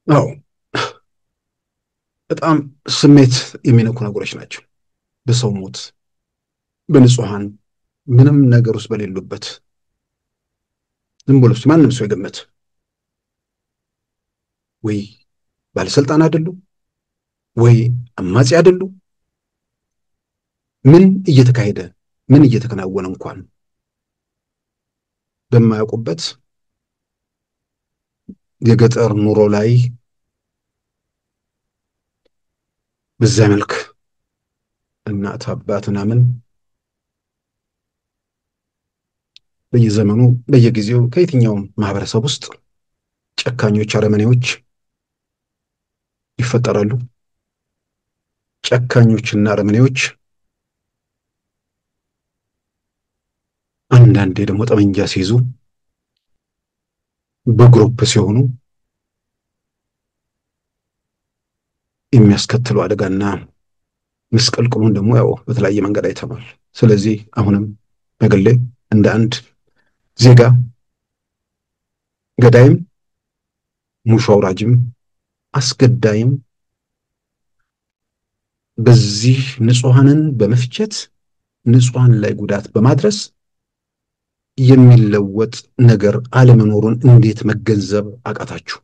አዎ በጣም ስሜት የሚነኩ ነገሮች ናቸው። በሰው ሞት በንጹሐን ምንም ነገር ውስጥ በሌሉበት ዝም ብሎ ማንም ሰው የገመት ወይ ባለስልጣን አይደሉ ወይ አማጺ አይደሉ ምን እየተካሄደ ምን እየተከናወነ እንኳን በማያውቁበት የገጠር ኑሮ ላይ በዛ መልክ እናት አባት ምናምን በየዘመኑ በየጊዜው ከየትኛውም ማህበረሰብ ውስጥ ጨካኞች አረመኔዎች ይፈጠራሉ። ጨካኞችና አረመኔዎች አንዳንዴ ደግሞ ጠመንጃ ሲይዙ በግሩፕ ሲሆኑ የሚያስከትሉ አደጋና ምስቅልቅሉን ደግሞ ያው በተለያየ መንገድ አይተናል። ስለዚህ አሁንም በግሌ እንደ አንድ ዜጋ ገዳይም ሙሾ አውራጅም አስገዳይም በዚህ ንጹሐንን በመፍጨት ንጹሐን ላይ ጉዳት በማድረስ የሚለወጥ ነገር አለመኖሩን እንዴት መገንዘብ አቃታችሁ?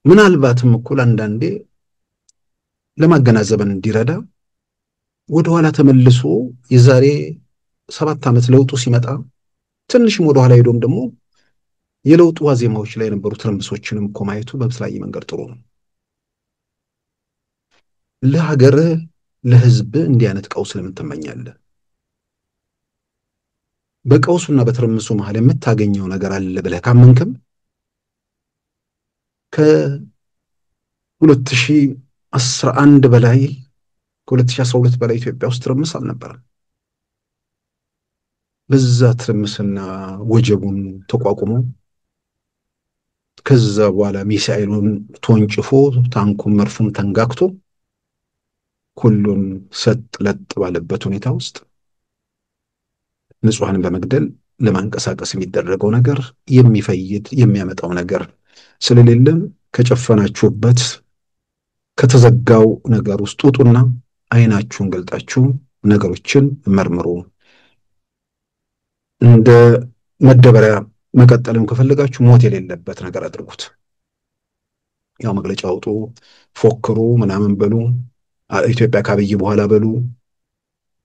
ምናልባትም እኩል አንዳንዴ ለማገናዘብን እንዲረዳ ወደኋላ ተመልሶ የዛሬ 7 ዓመት ለውጡ ሲመጣ ትንሽም ወደኋላ ሄዶም ደግሞ የለውጡ ዋዜማዎች ላይ የነበሩ ትርምሶችንም እኮ ማየቱ በተለያየ መንገድ ጥሩ ነው። ለሀገር ለህዝብ እንዲህ አይነት ቀውስ ለምን ትመኛለህ? በቀውሱና በትርምሱ መሀል የምታገኘው ነገር አለ ብለህ ካመንክም ከ2011 በላይ ከ2012 በላይ ኢትዮጵያ ውስጥ ትርምስ አልነበረም። በዛ ትርምስና ወጀቡን ተቋቁሞ ከዛ በኋላ ሚሳኤሉን ተወንጭፎ ታንኩን መርፉን ተንጋግቶ ሁሉን ሰጥ ለጥ ባለበት ሁኔታ ውስጥ ንጹሐንን በመግደል ለማንቀሳቀስ የሚደረገው ነገር የሚፈይድ የሚያመጣው ነገር ስለሌለም ከጨፈናችሁበት ከተዘጋው ነገር ውስጥ ውጡና አይናችሁን ገልጣችሁ ነገሮችን መርምሩ። እንደ መደበሪያ መቀጠልም ከፈለጋችሁ ሞት የሌለበት ነገር አድርጉት። ያው መግለጫ አውጡ፣ ፎክሩ፣ ምናምን በሉ፣ ኢትዮጵያ ከአብይ በኋላ በሉ።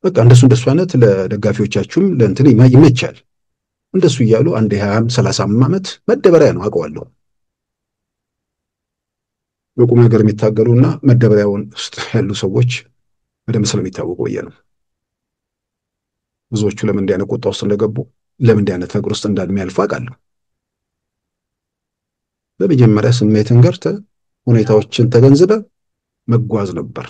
በቃ እንደሱ አይነት ለደጋፊዎቻችሁም ለእንትን ይመቻል። እንደሱ እያሉ አንድ 20 30 ዓመት መደበሪያ ነው አውቀዋለሁ። በቁም ነገር የሚታገሉና መደበሪያውን ውስጥ ያሉ ሰዎች በደንብ ስለሚታወቁ ብዬ ነው። ብዙዎቹ ለምን እንዲህ አይነት ቁጣ ውስጥ እንደገቡ ለምን እንዲህ አይነት ነገር ውስጥ እንዳልሚያልፉ አውቃለሁ። በመጀመሪያ ስሜትን ገርተህ ሁኔታዎችን ተገንዝበህ መጓዝ ነበር።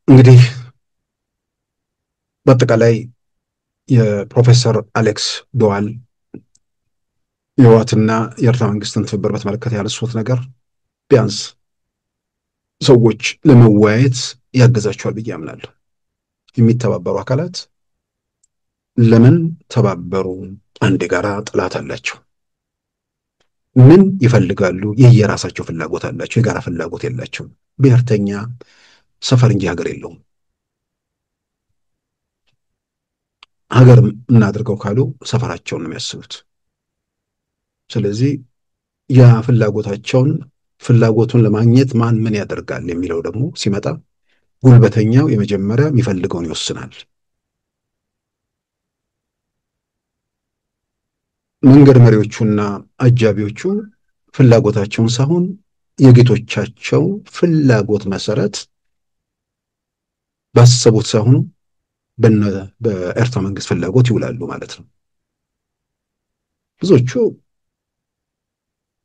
እንግዲህ በአጠቃላይ የፕሮፌሰር አሌክስ ዶዋል የህወሓትና የኤርትራ መንግስትን ትብብር በተመለከተ ያነሱት ነገር ቢያንስ ሰዎች ለመወያየት ያገዛቸዋል ብዬ አምናለሁ። የሚተባበሩ አካላት ለምን ተባበሩ? አንድ የጋራ ጠላት አላቸው። ምን ይፈልጋሉ? የየራሳቸው ፍላጎት አላቸው። የጋራ ፍላጎት የላቸውም። ብሔርተኛ ሰፈር እንጂ ሀገር የለውም። ሀገር እናድርገው ካሉ ሰፈራቸውን ነው የሚያስቡት። ስለዚህ ያ ፍላጎቱን ለማግኘት ማን ምን ያደርጋል የሚለው ደግሞ ሲመጣ ጉልበተኛው የመጀመሪያ የሚፈልገውን ይወስናል። መንገድ መሪዎቹና አጃቢዎቹ ፍላጎታቸውን ሳይሆን የጌቶቻቸው ፍላጎት መሰረት ባሰቡት ሳይሆኑ በኤርትራ መንግስት ፍላጎት ይውላሉ ማለት ነው። ብዙዎቹ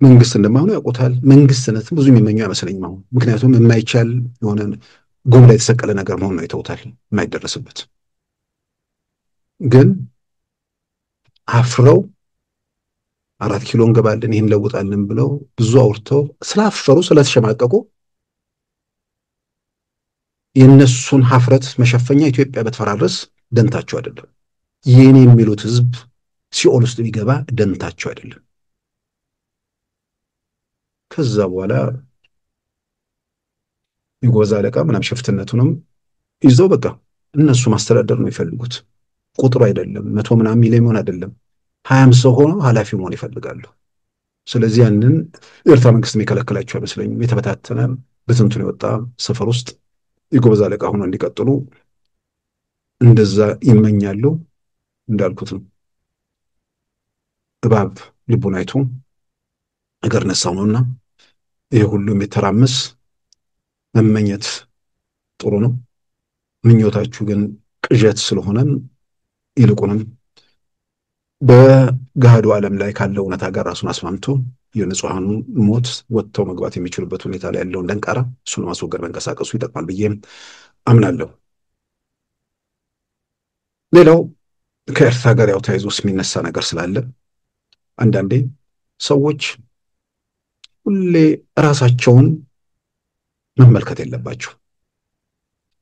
መንግስት እንደማሆኑ ያውቁታል። መንግስትነትም ብዙ የሚመኙ አይመስለኝም አሁን። ምክንያቱም የማይቻል የሆነ ጉም ላይ የተሰቀለ ነገር መሆን ነው የተውታል፣ የማይደረስበት። ግን አፍረው 4 ኪሎ እንገባለን ይህን ለውጣለን ብለው ብዙ አውርተው ስላፈሩ ስለተሸማቀቁ የነሱን ሀፍረት መሸፈኛ ኢትዮጵያ በተፈራረስ ደንታቸው አይደለም። የኔ የሚሉት ህዝብ ሲኦል ውስጥ ቢገባ ደንታቸው አይደለም። ከዛ በኋላ የጎዛ አለቃ ምናምን ሽፍትነቱንም ይዘው በቃ እነሱ ማስተዳደር ነው የሚፈልጉት። ቁጥሩ አይደለም 100 ምናምን ሚሊዮን አይደለም 20 ሰው ሆኖ ኃላፊ መሆን ይፈልጋሉ። ስለዚህ ያንን የኤርትራ መንግስት የሚከለክላቸው አይመስለኝም። የተበታተነ በትንቱን የወጣ ሰፈር ውስጥ የጎበዝ አለቃ ሆኖ እንዲቀጥሉ እንደዛ ይመኛሉ። እንዳልኩት ነው እባብ ልቡን አይቶ እግር ነሳው ነውና ይሄ ሁሉ የሚተራመስ መመኘት ጥሩ ነው። ምኞታችሁ ግን ቅዠት ስለሆነ ይልቁንም በገሃዱ ዓለም ላይ ካለው እውነታ ጋር ራሱን አስማምቶ የንጹሐኑ ሞት ወጥተው መግባት የሚችሉበት ሁኔታ ላይ ያለውን ደንቃራ እሱን ማስወገድ መንቀሳቀሱ ይጠቅማል ብዬ አምናለሁ። ሌላው ከኤርትራ ጋር ያው ተያይዞ የሚነሳ ነገር ስላለ አንዳንዴ ሰዎች ሁሌ ራሳቸውን መመልከት የለባቸው።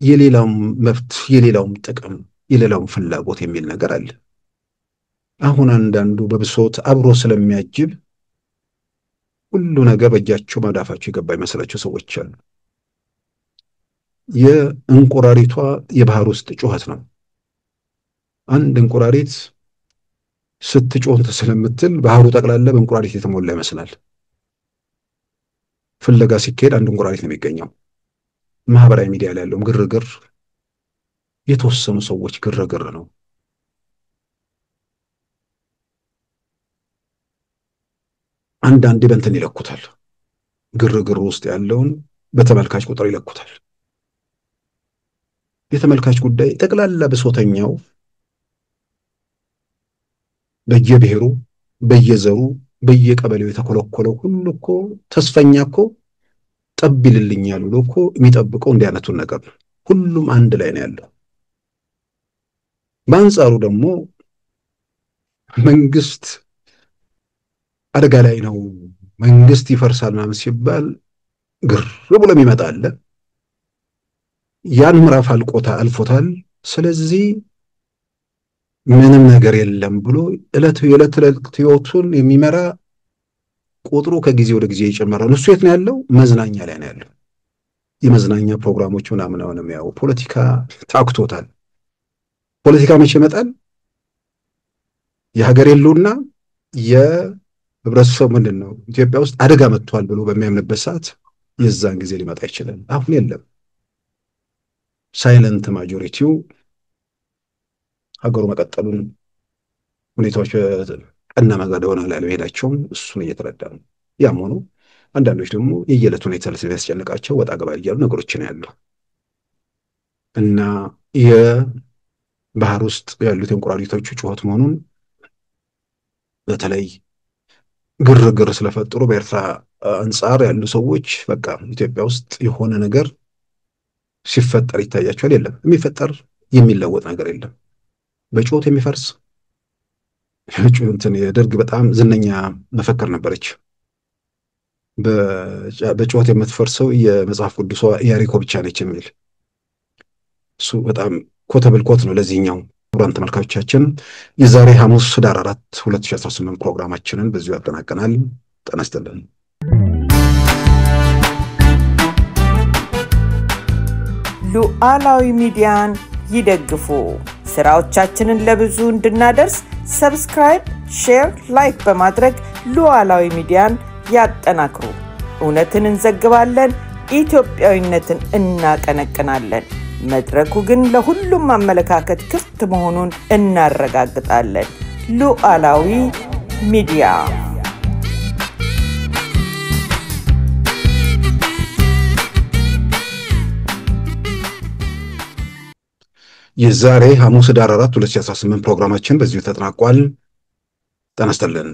የሌላውም መብት፣ የሌላውም ጥቅም፣ የሌላውም ፍላጎት የሚል ነገር አለ። አሁን አንዳንዱ በብሶት አብሮ ስለሚያጅብ ሁሉ ነገር በእጃቸው መዳፋቸው የገባ ይመስላቸው ሰዎች አሉ። የእንቁራሪቷ የባህር ውስጥ ጩኸት ነው። አንድ እንቁራሪት ስትጮህ ስለምትል ባህሩ ጠቅላላ በእንቁራሪት የተሞላ ይመስላል። ፍለጋ ሲካሄድ አንድ እንቁራሪት ነው የሚገኘው። ማህበራዊ ሚዲያ ላይ ያለውም ግርግር የተወሰኑ ሰዎች ግርግር ነው። አንዳንዴ በእንትን ይለኩታል። ግርግር ውስጥ ያለውን በተመልካች ቁጥር ይለኩታል። የተመልካች ጉዳይ ጠቅላላ ብሶተኛው በየብሔሩ በየዘሩ በየቀበሌው የተኮለኮለው ሁሉ እኮ ተስፈኛ እኮ ጠብ ይልልኛል ብሎ እኮ የሚጠብቀው እንዲህ አይነቱን ነገር ነው። ሁሉም አንድ ላይ ነው ያለው። በአንጻሩ ደግሞ መንግስት አደጋ ላይ ነው፣ መንግስት ይፈርሳል ምናምን ሲባል ግር ብሎ የሚመጣ አለ። ያን ምዕራፍ አልፎታል። ስለዚህ ምንም ነገር የለም ብሎ የዕለት ህይወቱን የሚመራ ቁጥሩ ከጊዜ ወደ ጊዜ እየጨመረ ነው። እሱ የት ነው ያለው? መዝናኛ ላይ ነው ያለው። የመዝናኛ ፕሮግራሞች ምናምን ነው የሚያው። ፖለቲካ ታክቶታል። ፖለቲካ መቼ ይመጣል? የሀገር የለውና የህብረተሰብ ምንድን ነው ኢትዮጵያ ውስጥ አደጋ መጥቷል ብሎ በሚያምንበት ሰዓት የዛን ጊዜ ሊመጣ ይችላል። አሁን የለም። ሳይለንት ማጆሪቲው ሀገሩ መቀጠሉን ሁኔታዎች ቀና መንገድ ሆነው ላለመሄዳቸውም እሱን እየተረዳ ነው። ያም ሆኖ አንዳንዶች ደግሞ የየዕለት ሁኔታ ስለሚያስጨንቃቸው ወጣ ገባ እያሉ ነገሮችን ያለው እና የባህር ውስጥ ያሉት እንቁራሪቶቹ ጩኸት መሆኑን በተለይ ግርግር ስለፈጠሩ በኤርትራ አንጻር ያሉ ሰዎች በቃ ኢትዮጵያ ውስጥ የሆነ ነገር ሲፈጠር ይታያቸዋል። የለም የሚፈጠር የሚለወጥ ነገር የለም። በጩኸት የሚፈርስ የደርግ በጣም ዝነኛ መፈክር ነበረች። በጩኸት የምትፈርሰው የመጽሐፍ ቅዱሷ ኢያሪኮ ብቻ ነች የሚል እሱ በጣም ኮተብል ኮት ነው ለዚህኛው። ክቡራን ተመልካቾቻችን የዛሬ ሐሙስ ህዳር 4 2018 ፕሮግራማችንን በዚሁ ያጠናቀናል። ጤና ይስጥልን። ሉዓላዊ ሚዲያን ይደግፉ። ስራዎቻችንን ለብዙ እንድናደርስ ሰብስክራይብ፣ ሼር፣ ላይክ በማድረግ ሉዓላዊ ሚዲያን ያጠናክሩ። እውነትን እንዘግባለን፣ ኢትዮጵያዊነትን እናቀነቅናለን። መድረኩ ግን ለሁሉም አመለካከት ክፍት መሆኑን እናረጋግጣለን። ሉዓላዊ ሚዲያ የዛሬ ሐሙስ ህዳር 4 2018 ፕሮግራማችን በዚሁ ተጠናቋል። ጤና ይስጥልን።